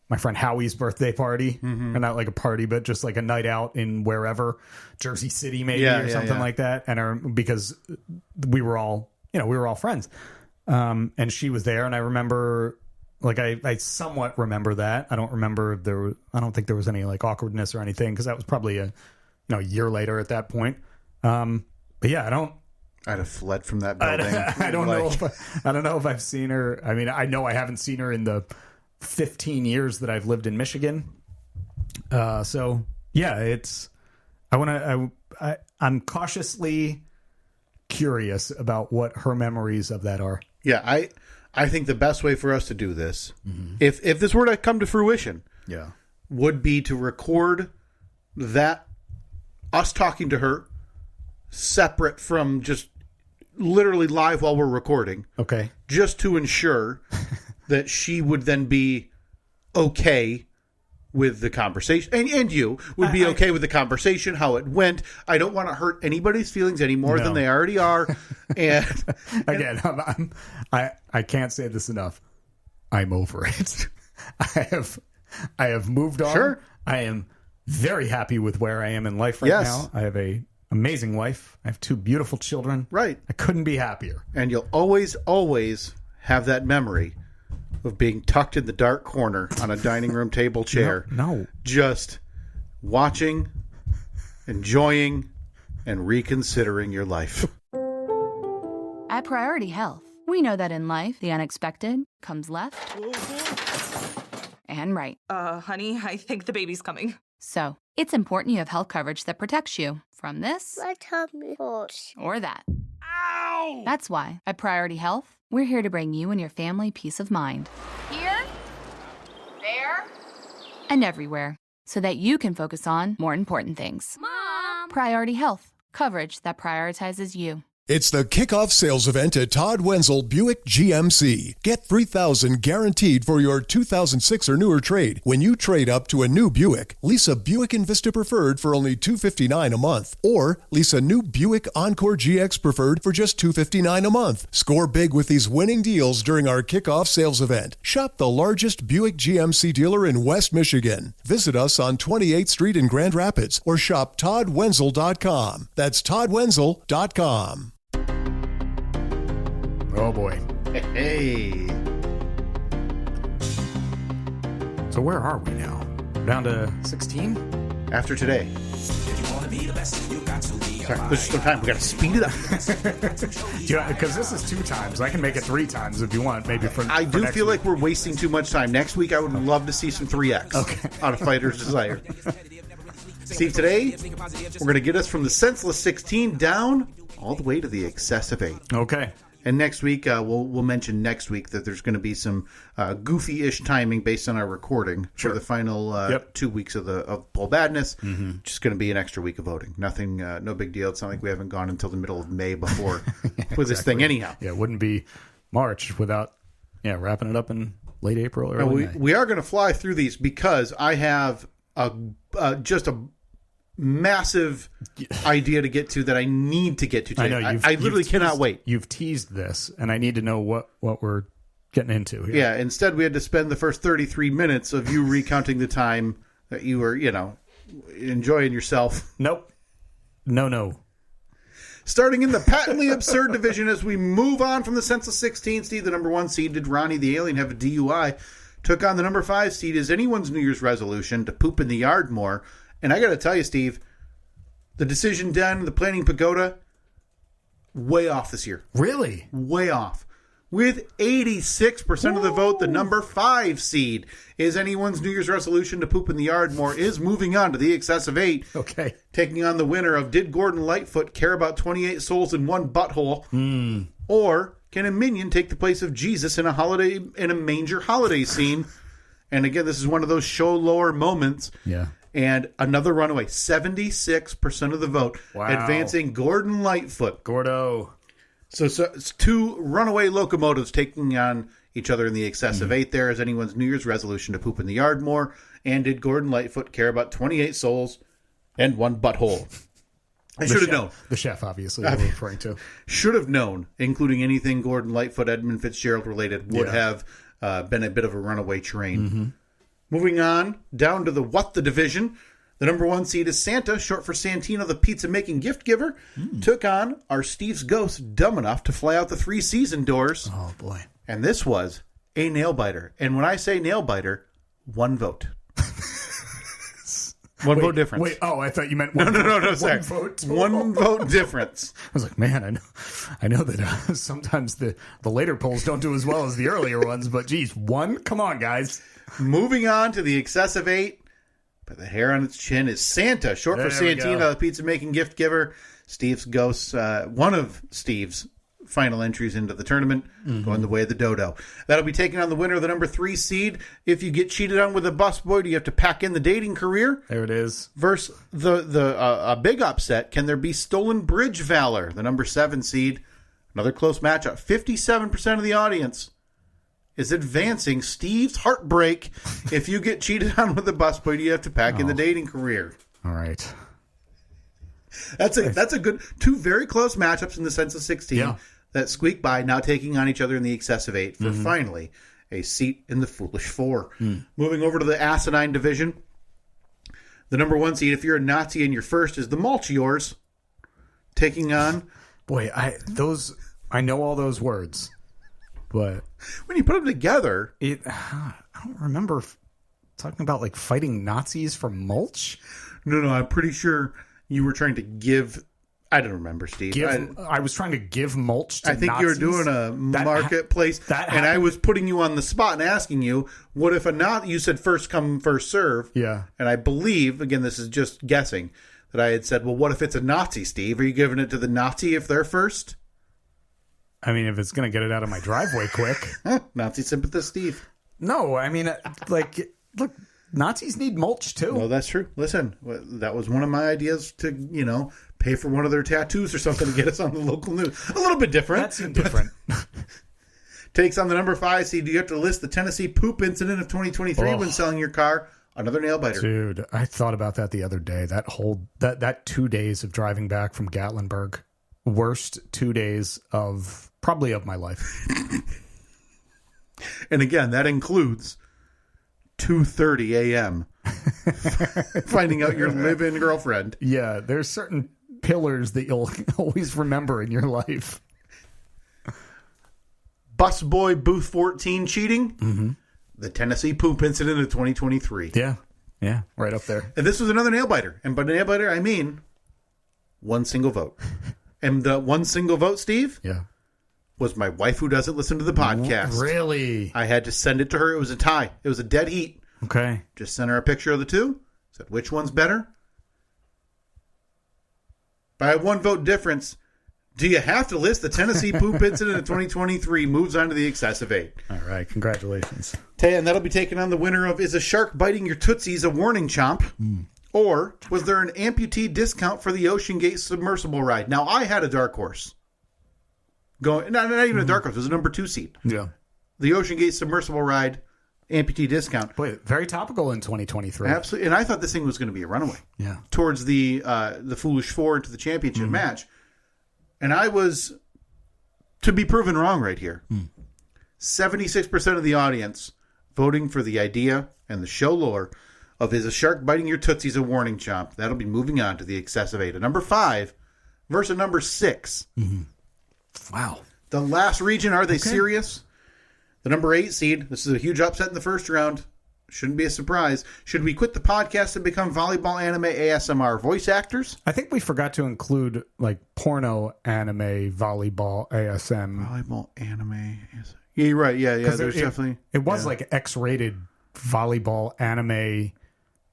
my friend Howie's birthday party, and not like a party, but just like a night out in wherever, Jersey City maybe or something like that. And because we were all friends, and she was there, and I remember, like I somewhat remember that. I don't remember I don't think there was any like awkwardness or anything because that was probably a year later at that point. But yeah, I'd have fled from that building. I don't know if I've seen her. I mean, I know I haven't seen her in the 15 years that I've lived in Michigan. So yeah, I'm cautiously curious about what her memories of that are. Yeah, I think the best way for us to do this, if this were to come to fruition, would be to record that, us talking to her, separate from just literally live while we're recording. Okay. Just to ensure that she would then be okay with the conversation. And you would be okay with the conversation, how it went. I don't want to hurt anybody's feelings any more than they already are. And again, I can't say this enough. I'm over it. I have moved on. Sure. I am very happy with where I am in life right now. I have a amazing wife. I have 2 beautiful children. Right. I couldn't be happier. And you'll always have that memory of being tucked in the dark corner on a dining room table chair. No. Just watching, enjoying, and reconsidering your life. At Priority Health, we know that in life, the unexpected comes left and right. Honey, I think the baby's coming. So, it's important you have health coverage that protects you from this My tummy hurts. or that. Ow! That's why, at Priority Health, we're here to bring you and your family peace of mind. Here, there, and everywhere, so that you can focus on more important things. Mom! Priority Health, coverage that prioritizes you. It's the kickoff sales event at Todd Wenzel Buick GMC. Get $3,000 guaranteed for your 2006 or newer trade. When you trade up to a new Buick, lease a Buick Envista Preferred for only $259 a month. Or lease a new Buick Encore GX Preferred for just $259 a month. Score big with these winning deals during our kickoff sales event. Shop the largest Buick GMC dealer in West Michigan. Visit us on 28th Street in Grand Rapids or shop ToddWenzel.com. That's ToddWenzel.com. Oh boy. Hey. So where are we now? Down to 16? After today. Sorry, there's still time. We got to speed it up. Because this is 2 times. I can make it 3 times if you want. Maybe for I do feel like we're wasting too much time. Next week, I would love to see some 3X out of Fighter's Desire. Steve, today, we're going to get us from the senseless 16 down all the way to the excessive 8. Okay. And next week, we'll mention next week that there's going to be some goofy-ish timing based on our recording for the final 2 weeks of Bull Badness. Just going to be an extra week of voting. Nothing, no big deal. It's not like we haven't gone until the middle of May before with this thing anyhow. Yeah, it wouldn't be March without wrapping it up in late April or early May. We are going to fly through these because I have just a massive idea to get to that I need to get to today. I know. I literally cannot wait. You've teased this, and I need to know what we're getting into here. Yeah, instead we had to spend the first 33 minutes of you recounting the time that you were, enjoying yourself. Nope. No. Starting in the patently absurd division as we move on from the Senseless 16, Steve, the number 1 seed, did Ronnie the Alien have a DUI? Took on the number 5 seed. Is anyone's New Year's resolution to poop in the yard more? And I got to tell you, Steve, the Decision Den, the Planning Pagoda, way off this year. Really? Way off. With 86% of the vote, the number 5 seed, is anyone's New Year's resolution to poop in the yard more, is moving on to the excessive 8. Okay. Taking on the winner of Did Gordon Lightfoot care about 28 souls in one butthole? Or can a minion take the place of Jesus in a manger holiday scene? And again, this is one of those show lower moments. Yeah. And another runaway, 76% of the vote, advancing Gordon Lightfoot. Gordo. So it's 2 runaway locomotives taking on each other in the excessive 8 there. Is anyone's New Year's resolution to poop in the yard more? And did Gordon Lightfoot care about 28 souls and one butthole? I should have known. The chef, obviously, we're referring to. Should have known, including anything Gordon Lightfoot, Edmund Fitzgerald related, would have been a bit of a runaway train. Moving on, down to the What the Division. The number 1 seed is Santa, short for Santino, the pizza-making gift giver. Took on our Steve's ghost, dumb enough to fly out the 3 season doors. Oh, boy. And this was a nail-biter. And when I say nail-biter, 1 vote. Vote difference. Wait, I thought you meant one No, sorry. 1 vote. 1 vote difference. I was like, man, I know that sometimes the later polls don't do as well as the earlier ones, but geez, 1? Come on, guys. Moving on to the excessive 8, but the hair on its chin is Santa, short for Santino, the pizza-making gift giver. Steve's ghost, one of Steve's final entries into the tournament, going the way of the dodo. That'll be taking on the winner of the number 3 seed. If you get cheated on with a busboy, do you have to pack in the dating career? There it is. Versus a big upset, can there be stolen bridge valor? The number 7 seed, another close matchup. 57% of the audience is advancing Steve's heartbreak. If you get cheated on with a busboy, do you have to pack in the dating career? All right. That's a good 2 very close matchups in the sense of 16 that squeak by, now taking on each other in the excessive 8 for finally a seat in the foolish 4. Moving over to the asinine division, the number 1 seed, if you're a Nazi and you're first, is the Malt yours. Taking on, boy, I know all those words, but when you put them together, I don't remember talking about like fighting Nazis for mulch. No, I'm pretty sure you were trying to give. I don't remember, Steve. I was trying to give mulch to I think Nazis. you were doing a marketplace, and I was putting you on the spot and asking you, what if a Nazi, you said first come, first serve. Yeah. And I believe, again, this is just guessing, that I had said, well, what if it's a Nazi, Steve? Are you giving it to the Nazi if they're first? I mean, if it's going to get it out of my driveway quick. Nazi sympathist, Steve. No, I mean, look, Nazis need mulch, too. Well, that's true. Listen, that was one of my ideas to, pay for one of their tattoos or something to get us on the local news. A little bit different. That seemed different. Takes on the number 5 seed. You have to list the Tennessee poop incident of 2023 when selling your car. Another nail biter. Dude, I thought about that the other day. That 2 days of driving back from Gatlinburg. Worst 2 days of my life. And again, that includes 2:30 a.m. finding out your live-in girlfriend. Yeah, there's certain pillars that you'll always remember in your life. Busboy Booth 14 cheating. The Tennessee poop incident of 2023. Yeah. Yeah, right up there. And this was another nail biter. And by nail biter, I mean one single vote. And the one single vote, Steve, was my wife who doesn't listen to the podcast. Really? I had to send it to her. It was a tie. It was a dead heat. Okay. Just sent her a picture of the two. Said, which one's better? By a one vote difference, do you have to list the Tennessee poop incident of 2023 moves on to the excessive 8? All right. Congratulations. And that'll be taking on the winner of Is a Shark Biting Your Tootsies a Warning Chomp? Or was there an amputee discount for the Ocean Gate submersible ride? Now, I had a dark horse. Not even a dark horse. It was a number 2 seed. Yeah. The Ocean Gate submersible ride amputee discount. Boy, very topical in 2023. Absolutely. And I thought this thing was going to be a runaway. Yeah. Towards the Foolish Four into the championship match. And I was, to be proven wrong right here, 76% of the audience voting for the idea and the show lore of Is a Shark Biting Your Tootsies a Warning Chomp? That'll be moving on to the excessive 8. A number 5 versus number 6. Wow. The last region, are they serious? The number 8 seed, this is a huge upset in the first round. Shouldn't be a surprise. Should we quit the podcast and become volleyball anime ASMR voice actors? I think we forgot to include like porno anime volleyball ASM. Volleyball anime. Yeah, you're right. Yeah. There's definitely. It was like X-rated volleyball anime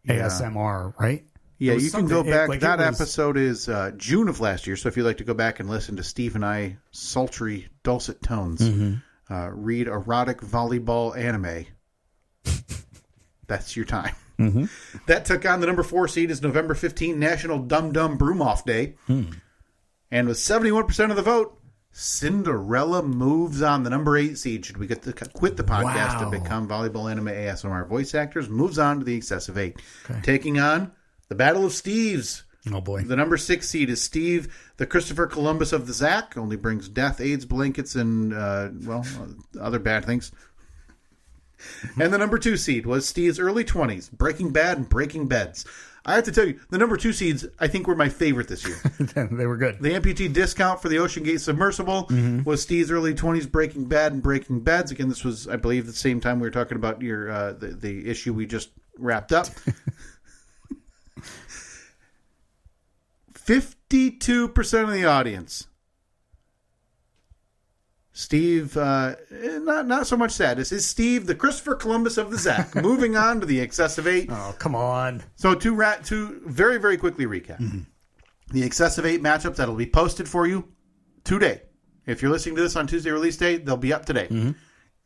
ASMR, right? Yeah, you can go back. That episode is June of last year. So if you'd like to go back and listen to Steve and I sultry, dulcet tones, read erotic volleyball anime. That's your time. That took on the number 4 seed is November 15, National Dum Dum Broom Off Day. And with 71% of the vote, Cinderella moves on the number 8 seed. Should we get to quit the podcast and become volleyball anime ASMR voice actors? Moves on to the excessive 8. Okay. Taking on the Battle of Steves. Oh, boy. The number 6 seed is Steve, the Christopher Columbus of the Zach. Only brings death, AIDS, blankets, and, other bad things. And the number 2 seed was Steve's early 20s, Breaking Bad and Breaking Beds. I have to tell you, the number 2 seeds, I think, were my favorite this year. They were good. The amputee discount for the Ocean Gate submersible was Steve's early 20s, Breaking Bad and Breaking Beds. Again, this was, I believe, the same time we were talking about your the issue we just wrapped up. 52% of the audience. Steve, not so much sad. This is Steve, the Christopher Columbus of the Zach. Moving on to the excessive 8. Oh, come on. So to very, very quickly recap. The excessive 8 matchups that'll be posted for you today. If you're listening to this on Tuesday release day, they'll be up today.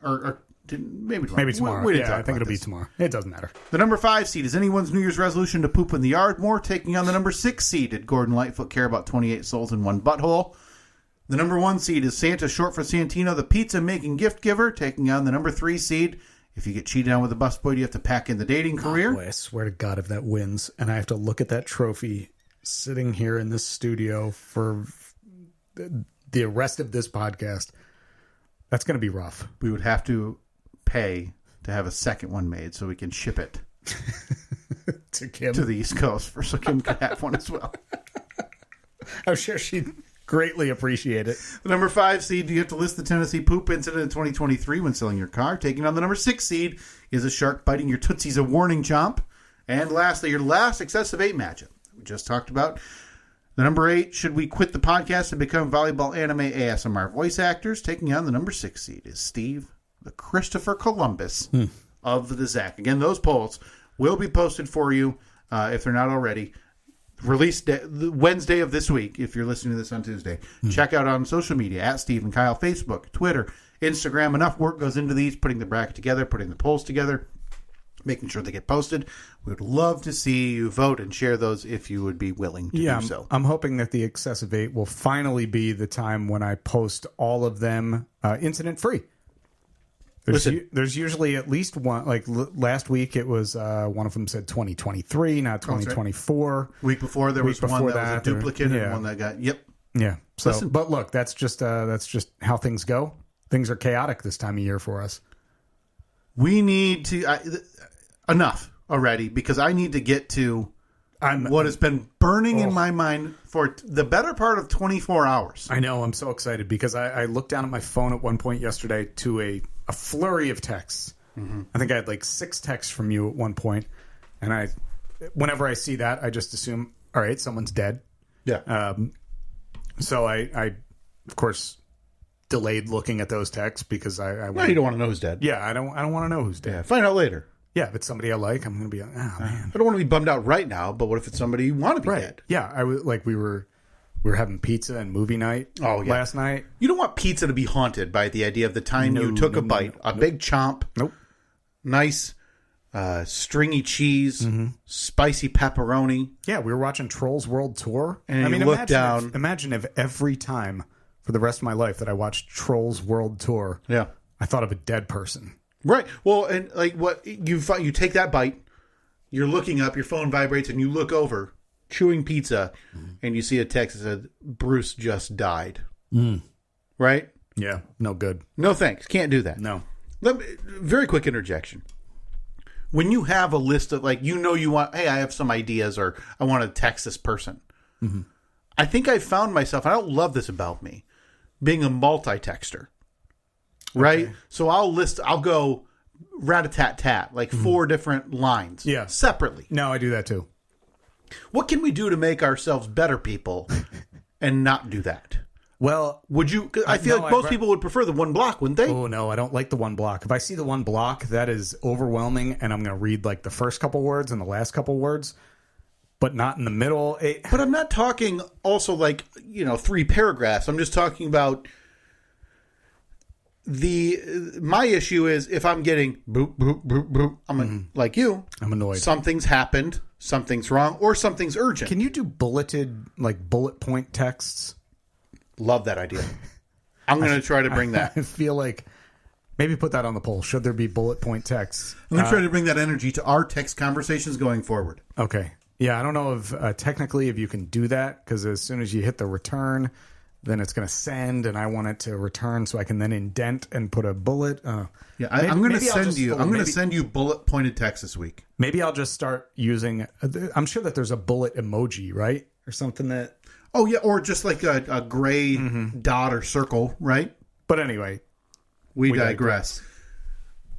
Or maybe tomorrow. Maybe tomorrow. I think it'll be tomorrow. It doesn't matter. The number 5 seed is anyone's New Year's resolution to poop in the yard more, taking on the number 6 seed. Did Gordon Lightfoot care about 28 souls in one butthole? The number 1 seed is Santa, short for Santino, the pizza-making gift giver, taking on the number 3 seed. If you get cheated on with a busboy, do you have to pack in the dating career? Oh, boy, I swear to God, if that wins, and I have to look at that trophy sitting here in this studio for the rest of this podcast, that's going to be rough. We would have to pay to have a second one made so we can ship it to Kim, to the East Coast, so Kim can have one as well. I'm sure she'd greatly appreciate it. The number 5 seed, you have to list the Tennessee poop incident in 2023 when selling your car. Taking on the number 6 seed is a shark biting your tootsies a warning chomp. And lastly, your last excessive 8 matchup we just talked about. The number 8, should we quit the podcast and become volleyball anime ASMR voice actors? Taking on the number 6 seed is Steve, the Christopher Columbus of the Zach. Again, those polls will be posted for you if they're not already. Release day, Wednesday of this week, if you're listening to this on Tuesday. Check out on social media, at Steve and Kyle, Facebook, Twitter, Instagram. Enough work goes into these, putting the bracket together, putting the polls together, making sure they get posted. We would love to see you vote and share those if you would be willing to do so. I'm hoping that the excessive 8 will finally be the time when I post all of them incident-free. There's usually at least one. Like last week, it was one of them said 2023, not 2024. Right. Week before there was one that was a duplicate and one that got Yeah. So, but look, that's just how things go. Things are chaotic this time of year for us. We need to enough already, because I need to get to what has been burning in my mind for the better part of 24 hours. I know. I'm so excited because I looked down at my phone at one point yesterday to a flurry of texts. I think I had like 6 texts from you at one point, And whenever I see that, I just assume, all right, someone's dead. Yeah. So I of course, delayed looking at those texts because I No, you don't want to know who's dead. Yeah, I don't want to know who's dead. Yeah, find out later. Yeah, if it's somebody I like, I'm going to be like, oh, man. I don't want to be bummed out right now, but what if it's somebody you want to be dead? Yeah, we were having pizza and movie night last night. You don't want pizza to be haunted by the idea of the time you took a bite, big chomp. Nope. Nice stringy cheese, spicy pepperoni. Yeah, we were watching Trolls World Tour. And you look down. Imagine if every time for the rest of my life that I watched Trolls World Tour, I thought of a dead person. Right. Well, and like what you take that bite, you're looking up, your phone vibrates, and you look over, chewing pizza, and you see a text that said, Bruce just died. Right? Yeah, no good. No thanks. Can't do that. No. Very quick interjection. When you have a list of, like, you want, hey, I have some ideas, or I want to text this person. I think I found myself, I don't love this about me, being a multi-texter. Right? Okay. So I'll go rat-a-tat-tat, like 4 different lines. Yeah. Separately. No, I do that too. What can we do to make ourselves better people and not do that? Well, would you? I feel like most people would prefer the one block, wouldn't they? Oh, no, I don't like the one block. If I see the one block, that is overwhelming, and I'm going to read like the first couple words and the last couple words, but not in the middle. But I'm not talking also like, 3 paragraphs. I'm just talking about my issue is if I'm getting boop, boop, boop, boop, I'm like you. I'm annoyed. Something's happened, something's wrong, or something's urgent. Can you do bullet point texts? Love that idea. I'm going to try to bring that. I feel like maybe put that on the poll. Should there be bullet point texts? I'm going to try to bring that energy to our text conversations going forward. Okay. Yeah, I don't know if technically if you can do that, because as soon as you hit the return, then it's going to send, and I want it to return so I can then indent and put a bullet. I'm going to send you bullet pointed text this week. Maybe I'll just start using. I'm sure that there's a bullet emoji, right, or something that. Oh yeah, or just like a gray dot or circle, right? But anyway, we digress.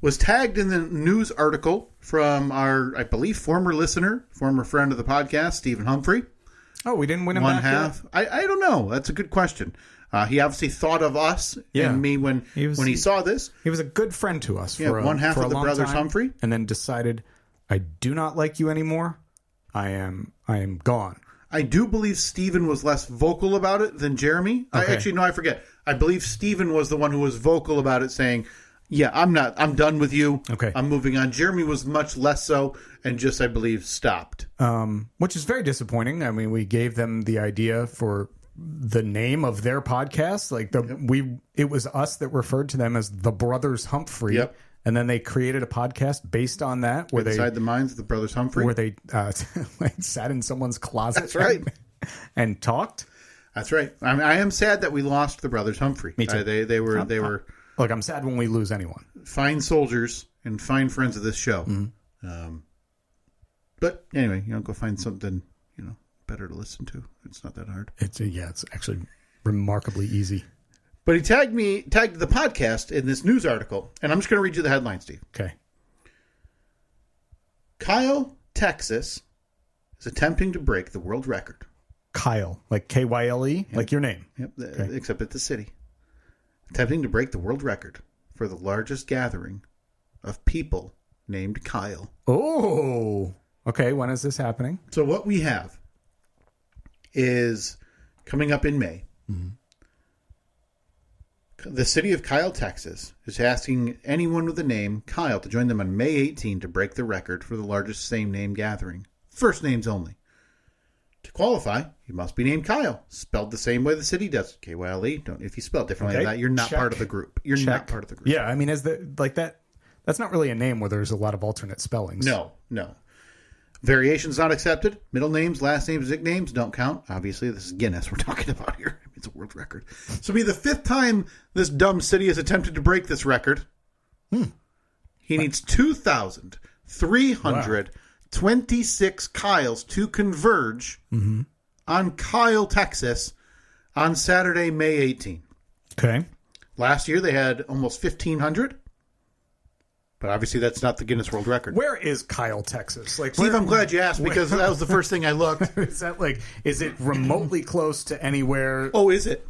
Was tagged in the news article from our, I believe, former listener, former friend of the podcast, Stephen Humphrey. Oh, we didn't win him one back half. Yet? I don't know. That's a good question. He obviously thought of us and me when he saw this. He was a good friend to us. Yeah, one half of the brothers Humphrey, and then decided, I do not like you anymore. I am gone. I do believe Stephen was less vocal about it than Jeremy. Okay. I forget. I believe Stephen was the one who was vocal about it, saying, yeah, I'm done with you. Okay. I'm moving on. Jeremy was much less so and just, I believe, stopped. Which is very disappointing. I mean, we gave them the idea for the name of their podcast. It was us that referred to them as the Brothers Humphrey. Yep. And then they created a podcast based on that. Inside the Minds of the Brothers Humphrey. Where they sat in someone's closet. That's right. And talked. That's right. I am sad that we lost the Brothers Humphrey. Me too. They were. Look, I'm sad when we lose anyone. Fine soldiers and fine friends of this show. Mm-hmm. But anyway, go find something, better to listen to. It's not that hard. It's actually remarkably easy. But he tagged the podcast in this news article, and I'm just going to read you the headline, Steve. Okay. Kyle, Texas, is attempting to break the world record. Kyle, like Kyle, yep. Like your name. Yep, okay. Except it's a city. Attempting to break the world record for the largest gathering of people named Kyle. Oh, okay. When is this happening? So what we have is coming up in May. Mm-hmm. The city of Kyle, Texas, is asking anyone with the name Kyle to join them on May 18 to break the record for the largest same-name gathering. First names only. To qualify, you must be named Kyle, spelled the same way the city does. K-Y-L-E. If you spell it differently than that, you're not part of the group. You're not part of the group. Yeah, I mean, that's not really a name where there's a lot of alternate spellings. No. Variations not accepted. Middle names, last names, nicknames don't count. Obviously, this is Guinness we're talking about here. It's a world record. So it'll be the 5th time this dumb city has attempted to break this record. He needs 2,326 Kyles to converge on Kyle, Texas on Saturday, May 18. Okay. Last year, they had almost 1,500. But obviously that's not the Guinness World Record. Where is Kyle, Texas? Like, Steve, I'm glad you asked because that was the first thing I looked. Is it remotely close to anywhere? Oh, is it?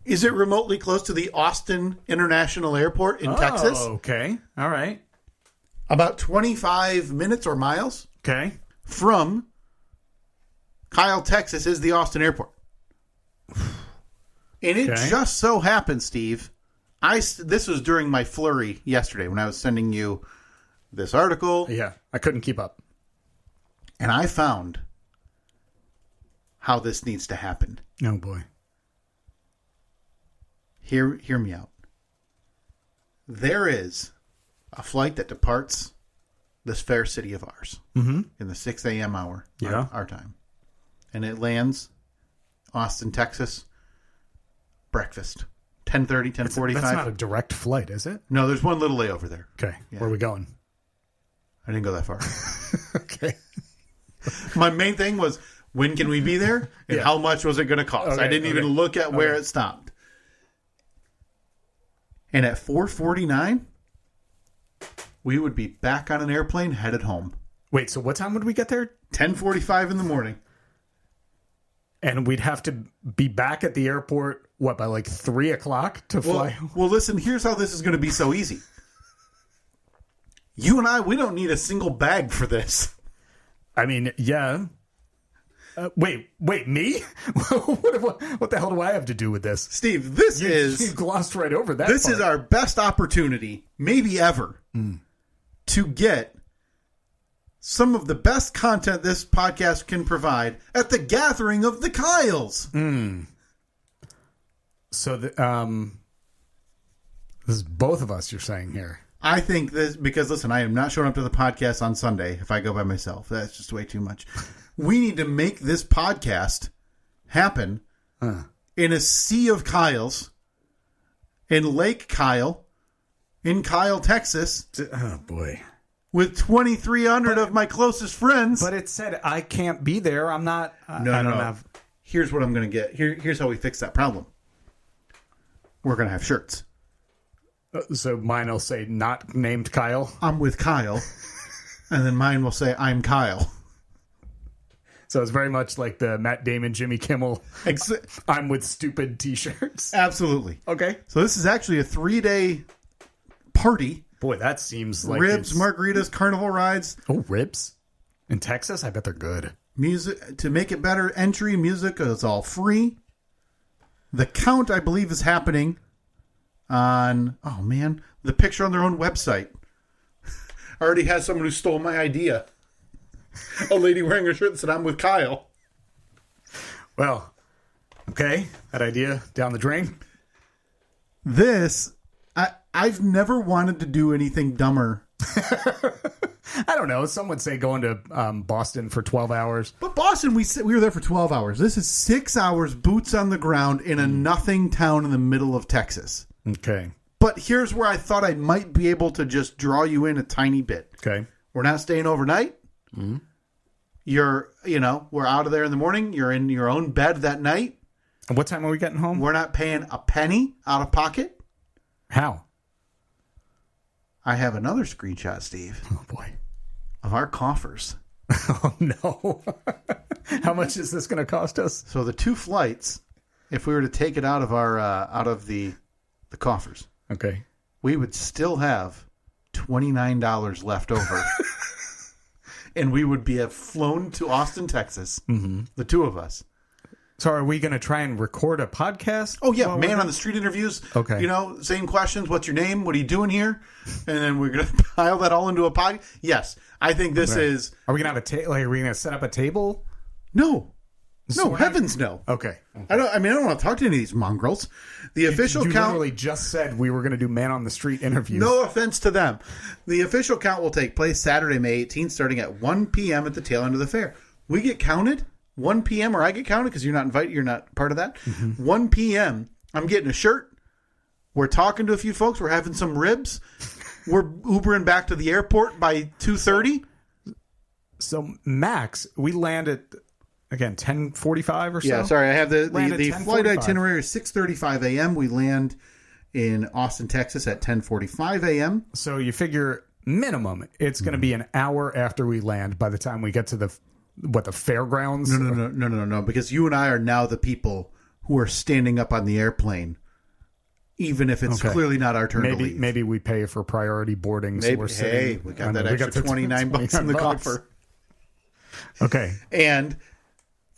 Is it remotely close to the Austin International Airport in Texas? Okay. All right. About 25 minutes or miles Okay. from Kyle, Texas is the Austin Airport. And it just so happened, Steve, this was during my flurry yesterday when I was sending you this article. Yeah, I couldn't keep up. And I found how this needs to happen. Oh, boy. Hear me out. There is a flight that departs this fair city of ours in the 6 a.m. hour, our time. And it lands Austin, Texas, breakfast. 10:30, 10:45. That's not a direct flight, is it? No, there's one little layover there. Okay. Yeah. Where are we going? I didn't go that far. Okay. My main thing was, when can we be there? And how much was it going to cost? Okay, I didn't even look at where it stopped. And at 4:49, we would be back on an airplane headed home. Wait, so what time would we get there? 10:45 in the morning. And we'd have to be back at the airport, by like 3 o'clock to fly? Well, listen, here's how this is going to be so easy. You and I, we don't need a single bag for this. I mean, yeah. Wait, me? What the hell do I have to do with this? Steve, you glossed right over that. This part. is our best opportunity, maybe ever, to get some of the best content this podcast can provide at the gathering of the Kyles. So this is both of us, you're saying here. I think this, because listen, I am not showing up to the podcast on Sunday if I go by myself. That's just way too much. We need to make this podcast happen in a sea of Kyles, in Lake Kyle, in Kyle, Texas. Oh, boy. With 2,300 of my closest friends. But it said I can't be there. I'm not. I don't have. Here's what I'm going to get. Here's how we fix that problem. We're going to have shirts. So mine will say not named Kyle. I'm with Kyle. And then mine will say I'm Kyle. So it's very much like the Matt Damon, Jimmy Kimmel, I'm with stupid t-shirts. Absolutely. Okay. So this is actually a 3-day party. Boy, that seems like ribs, margaritas, carnival rides. Oh, ribs? In Texas? I bet they're good. Music, to make it better, entry, music is all free. The count, I believe, is happening on, the picture on their own website. Already has someone who stole my idea. A lady wearing a shirt that said, I'm with Kyle. Well, okay. That idea down the drain. I've never wanted to do anything dumber. I don't know. Some would say going to Boston for 12 hours. But Boston, we were there for 12 hours. This is 6 hours, boots on the ground in a nothing town in the middle of Texas. Okay. But here's where I thought I might be able to just draw you in a tiny bit. Okay. We're not staying overnight. Mm-hmm. We're out of there in the morning. You're in your own bed that night. And what time are we getting home? We're not paying a penny out of pocket. How? I have another screenshot, Steve. Oh, boy. Of our coffers. Oh, no. How much is this going to cost us? So the 2 flights, if we were to take it out of our the coffers, okay, we would still have $29 left over. And we would have flown to Austin, Texas, the 2 of us. So are we going to try and record a podcast? Oh, yeah. Man on the street interviews. Okay. Same questions. What's your name? What are you doing here? And then we're going to pile that all into a podcast. Yes. I think this is... Are we going to have a table? Are we going to set up a table? No. So no, heavens no. Okay. I don't want to talk to any of these mongrels. The official count... You literally just said we were going to do man on the street interviews. No offense to them. The official count will take place Saturday, May 18th, starting at 1 p.m. at the tail end of the fair. We get counted... 1 p.m. or I get counted because you're not invited. You're not part of that. 1 p.m. I'm getting a shirt. We're talking to a few folks. We're having some ribs. We're Ubering back to the airport by 2:30. So Max, we land at, again, 10:45 or so? Yeah, sorry. I have the flight itinerary is 6:35 a.m. We land in Austin, Texas at 10:45 a.m. So you figure minimum, it's going to be an hour after we land by the time we get to the fairgrounds. No, because you and I are now the people who are standing up on the airplane, even if it's clearly not our turn to leave. Maybe we pay for priority boarding. Maybe, so we're sitting, we got that extra $29 in the coffer. Okay. And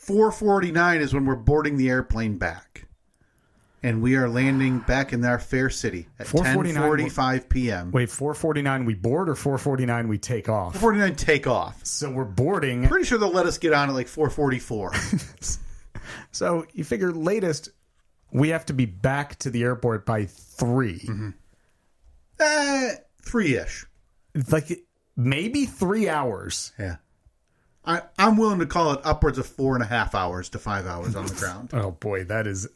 4:49 is when we're boarding the airplane back. And we are landing back in our fair city at 10:45 p.m. Wait, 4:49 we board or 4:49 we take off? 4:49 take off. So we're boarding. Pretty sure they'll let us get on at like 4:44. So you figure latest we have to be back to the airport by 3. 3-ish. Like maybe 3 hours. Yeah. I'm willing to call it upwards of 4.5 hours to 5 hours on the ground. Oh boy, that is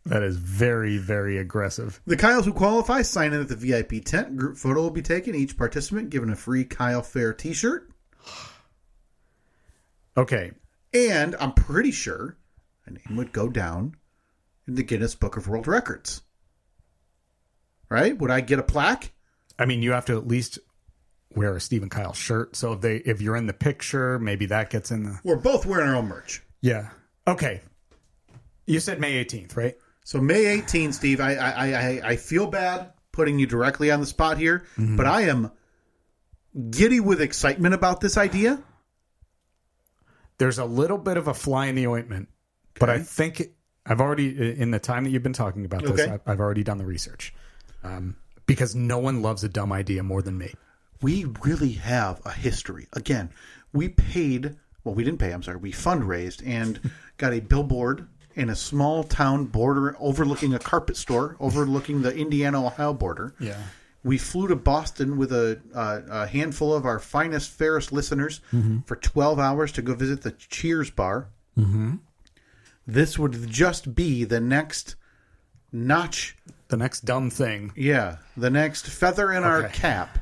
very, very aggressive. The Kyles who qualify sign in at the VIP tent. Group photo will be taken. Each participant given a free Kyle Fair t-shirt. Okay. And I'm pretty sure a name would go down in the Guinness Book of World Records. Right? Would I get a plaque? I mean, you have to at least wear a Steve and Kyle shirt. So if you're in the picture, maybe that gets in the... We're both wearing our own merch. Yeah. Okay. You said May 18th, right? So May 18th, Steve, I feel bad putting you directly on the spot here, but I am giddy with excitement about this idea. There's a little bit of a fly in the ointment, but I think I've already, in the time that you've been talking about this, I've already done the research. Because no one loves a dumb idea more than me. We really have a history. Again, we didn't pay, we fundraised and got a billboard in a small town border overlooking a carpet store, overlooking the Indiana-Ohio border. Yeah. We flew to Boston with a handful of our finest, fairest listeners for 12 hours to go visit the Cheers bar. Mm-hmm. This would just be the next notch. The next dumb thing. Yeah. The next feather in our cap.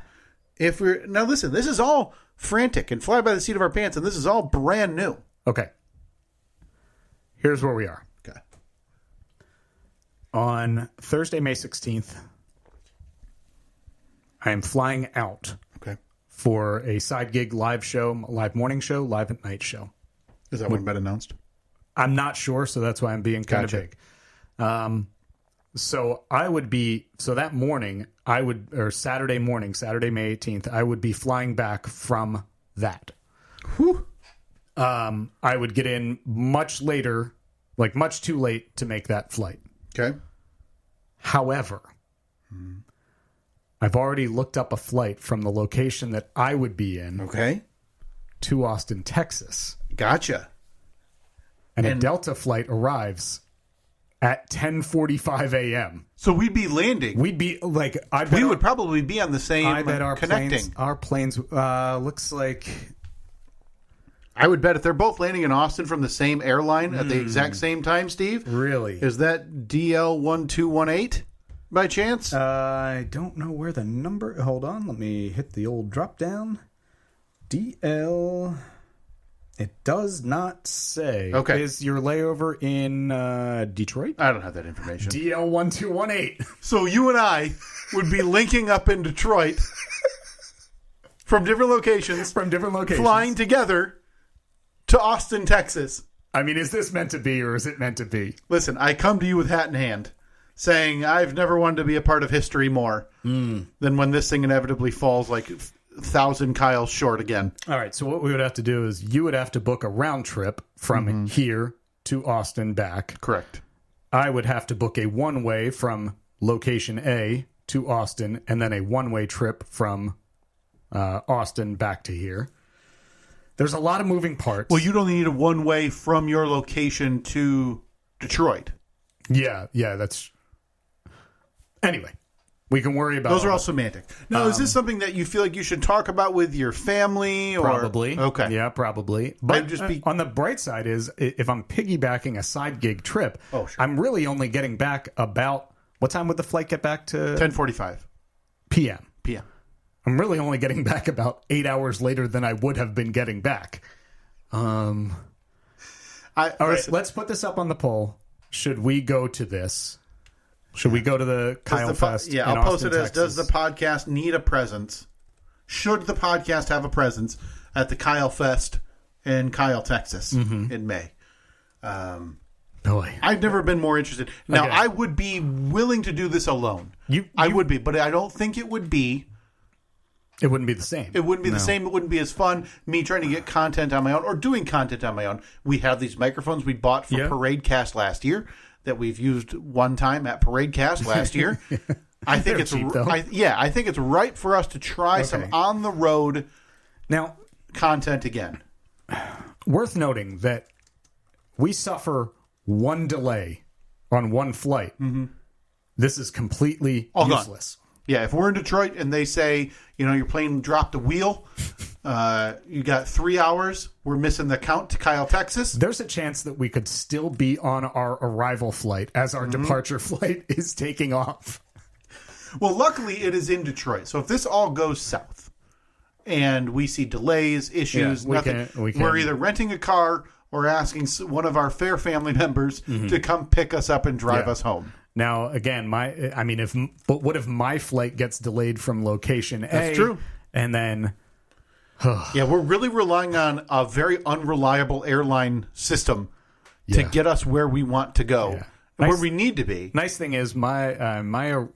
Now listen, this is all frantic and fly by the seat of our pants, and this is all brand new. Okay. Here's where we are. Okay. On Thursday, May 16th, I am flying out for a side gig live show, live morning show, live at night show. Is that one been announced? I'm not sure, so that's why I'm being kind of vague. So that morning, Saturday morning, Saturday, May 18th, I would be flying back from that. Whew. I would get in much later, like much too late to make that flight. Okay. However, I've already looked up a flight from the location that I would be in to Austin, Texas. Gotcha. And a Delta flight arrives at 10:45 a.m. So we'd be landing. We'd be like, we would probably be on the same. I bet our connecting. planes looks like. I would bet if they're both landing in Austin from the same airline at the exact same time, Steve. Really? Is that DL1218 by chance? I don't know where the number. Hold on, let me hit the old drop down. DL. It does not say. Okay. Is your layover in Detroit? I don't have that information. DL1218. So you and I would be linking up in Detroit from different locations. Flying together to Austin, Texas. I mean, is this meant to be or is it meant to be? Listen, I come to you with hat in hand saying I've never wanted to be a part of history more than when this thing inevitably falls like 1,000 Kyles short again. All right, so what we would have to do is you would have to book a round trip from here to Austin back. Correct. I would have to book a one-way from location A to Austin and then a one-way trip from Austin back to here. There's a lot of moving parts. Well, you'd only need a one-way from your location to Detroit. Yeah, that's... Anyway, we can worry about... Those are all semantic. Now, is this something that you feel like you should talk about with your family? Or... Probably. Okay. Yeah, probably. But on the bright side is, if I'm piggybacking a side gig trip, I'm really only getting back about... What time would the flight get back to? 10:45 p.m. p.m. I'm really only getting back about 8 hours later than I would have been getting back. All right, let's put this up on the poll. Should we go to this? Should we go to the Kyle Fest? Yeah, I'll post it as, does the podcast need a presence? should the podcast have a presence at the Kyle Fest in Kyle, Texas in May. Boy. I've never been more interested. Now, Okay. I would be willing to do this alone. I would be, but I don't think it would be. It wouldn't be the same. It wouldn't be the same. It wouldn't be as fun. Me trying to get content on my own or doing content on my own. We have these microphones we bought for Parade Cast last year that we've used one time at Parade Cast last year. I think it's cheap, though. I think it's right for us to try some on the road now content again. Worth noting that we suffer one delay on one flight. This is completely useless. Yeah, if we're in Detroit and they say, your plane dropped a wheel, you got 3 hours, we're missing the count to Kyle, Texas. There's a chance that we could still be on our arrival flight as our departure flight is taking off. Well, luckily it is in Detroit. So if this all goes south and we see delays, issues, nothing, we're either renting a car or asking one of our fair family members to come pick us up and drive us home. Now, again, but what if my flight gets delayed from location A? That's true. And then, yeah, we're really relying on a very unreliable airline system to get us where we want to go, where we need to be. Nice thing is, my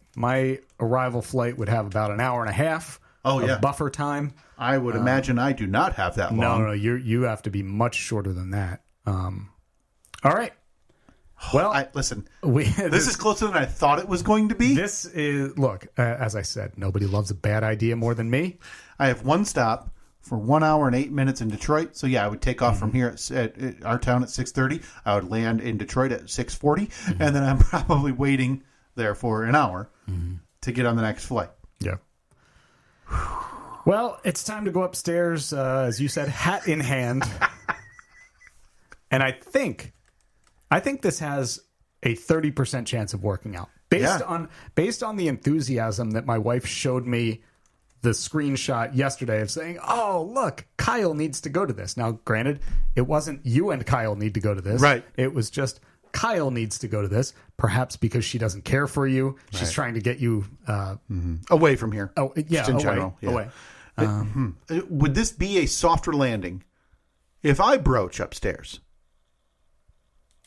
arrival flight would have about an hour and a half of buffer time. I would imagine I do not have that long. No, you have to be much shorter than that. All right. Well, listen, this is closer than I thought it was going to be. This is, look, as I said, nobody loves a bad idea more than me. I have one stop for 1 hour and 8 minutes in Detroit. So, I would take off from here at our town at 6:30. I would land in Detroit at 6:40. And then I'm probably waiting there for an hour to get on the next flight. Yeah. Well, it's time to go upstairs, as you said, hat in hand. And I think this has a 30% chance of working out. Based on the enthusiasm that my wife showed me the screenshot yesterday of saying, "Oh, look, Kyle needs to go to this." Now, granted, it wasn't you and Kyle need to go to this. Right. It was just Kyle needs to go to this, perhaps because she doesn't care for you. She's trying to get you away from here. Oh, yeah, just in general. Away. Would this be a softer landing if I broach upstairs?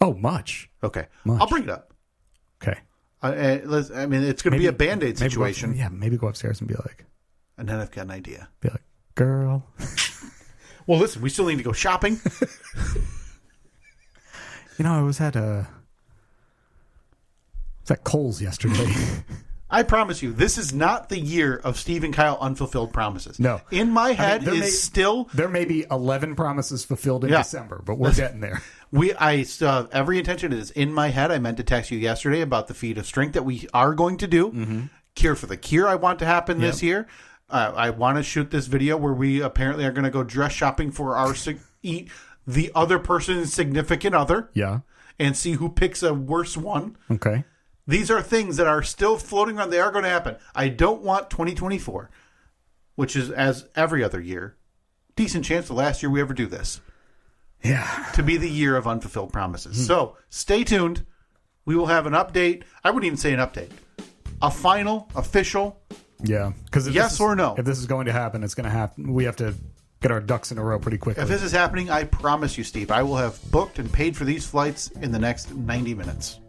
Oh, much. Okay. Much. I'll bring it up. Okay. It's going to be a Band-Aid situation. Maybe go upstairs and be like... And then I've got an idea. Be like, girl. Well, listen, we still need to go shopping. I was at Kohl's yesterday. I promise you, this is not the year of Steve and Kyle unfulfilled promises. No. In my head There may be 11 promises fulfilled in December, but we're getting there. I still have every intention. It is in my head. I meant to text you yesterday about the feat of strength that we are going to do. Cure for the Cure I want to happen this year. I want to shoot this video where we apparently are going to go dress shopping for eat the other person's significant other. Yeah. And see who picks a worse one. Okay. These are things that are still floating around. They are going to happen. I don't want 2024, which is, as every other year, decent chance the last year we ever do this. Yeah. To be the year of unfulfilled promises. So stay tuned. We will have an update. I wouldn't even say an update. A final, official. Yeah. Because yes or no. If this is going to happen, it's going to happen. We have to get our ducks in a row pretty quickly. If this is happening, I promise you, Steve, I will have booked and paid for these flights in the next 90 minutes.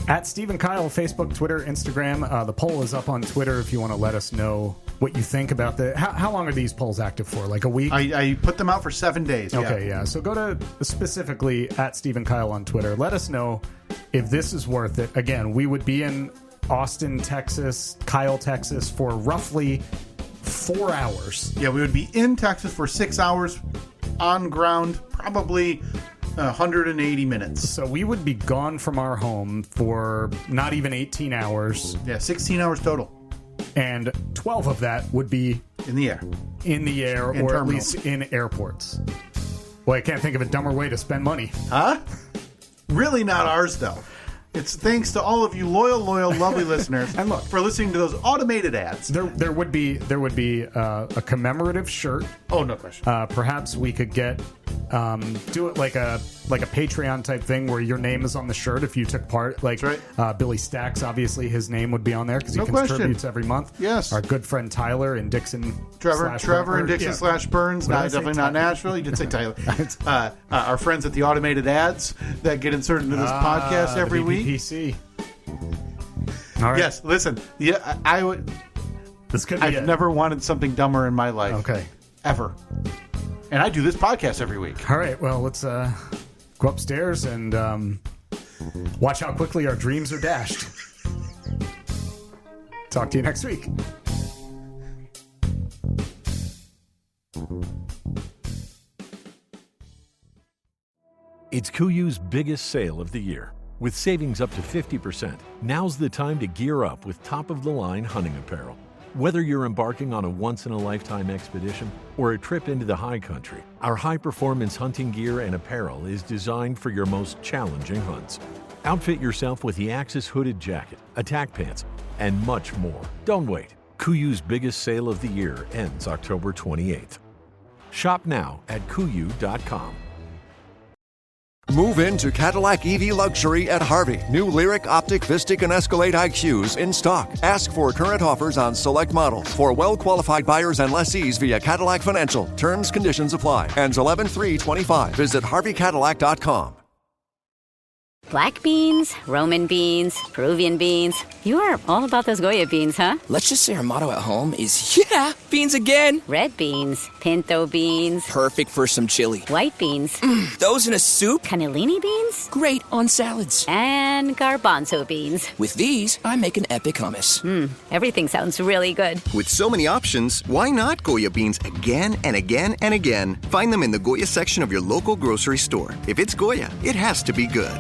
At Steve and Kyle, Facebook, Twitter, Instagram. The poll is up on Twitter if you want to let us know what you think about the... How long are these polls active for? Like a week? I put them out for 7 days. Okay, yeah. So go to specifically at Steve and Kyle on Twitter. Let us know if this is worth it. Again, we would be in Austin, Texas, Kyle, Texas for roughly 4 hours. Yeah, we would be in Texas for 6 hours on ground, probably 180 minutes. So we would be gone from our home for not even 18 hours. Yeah, 16 hours total. And 12 of that would be in the air. In the air, in or terminals. At least in airports. Well, I can't think of a dumber way to spend money. Huh? Really not ours, though. It's thanks to all of you loyal, lovely listeners, and look, for listening to those automated ads. There would be a commemorative shirt. Oh, no question. Perhaps we could get do it like a Patreon type thing where your name is on the shirt if you took part. Like Billy Stacks, obviously his name would be on there because he contributes every month. Yes. Our good friend Tyler in Dixon. Trevor in Dixon / Burns. Definitely not Nashville. You did say Tyler. Our friends at the Automated Ads that get inserted into this podcast every week. BPC. All right. Yes. Listen. Yeah, I would. This could be I've never wanted something dumber in my life. Okay. Ever. And I do this podcast every week. All right. Well, let's go upstairs and watch how quickly our dreams are dashed. Talk to you next week. It's Kuyu's biggest sale of the year. With savings up to 50%, now's the time to gear up with top-of-the-line hunting apparel. Whether you're embarking on a once-in-a-lifetime expedition or a trip into the high country, our high-performance hunting gear and apparel is designed for your most challenging hunts. Outfit yourself with the Axis hooded jacket, attack pants, and much more. Don't wait. Kuyu's biggest sale of the year ends October 28th. Shop now at Kuyu.com. Move into Cadillac EV Luxury at Harvey. New Lyric, Optic, Vistic, and Escalade IQs in stock. Ask for current offers on select models for well-qualified buyers and lessees via Cadillac Financial. Terms, conditions apply. Ends 11/3/25. Visit HarveyCadillac.com. Black beans, Roman beans, Peruvian beans. You are all about those Goya beans, huh? Let's just say our motto at home is, beans again. Red beans, pinto beans. Perfect for some chili. White beans. Those in a soup. Cannellini beans. Great on salads. And garbanzo beans. With these, I make an epic hummus. Everything sounds really good. With so many options, why not Goya beans again and again and again? Find them in the Goya section of your local grocery store. If it's Goya, it has to be good.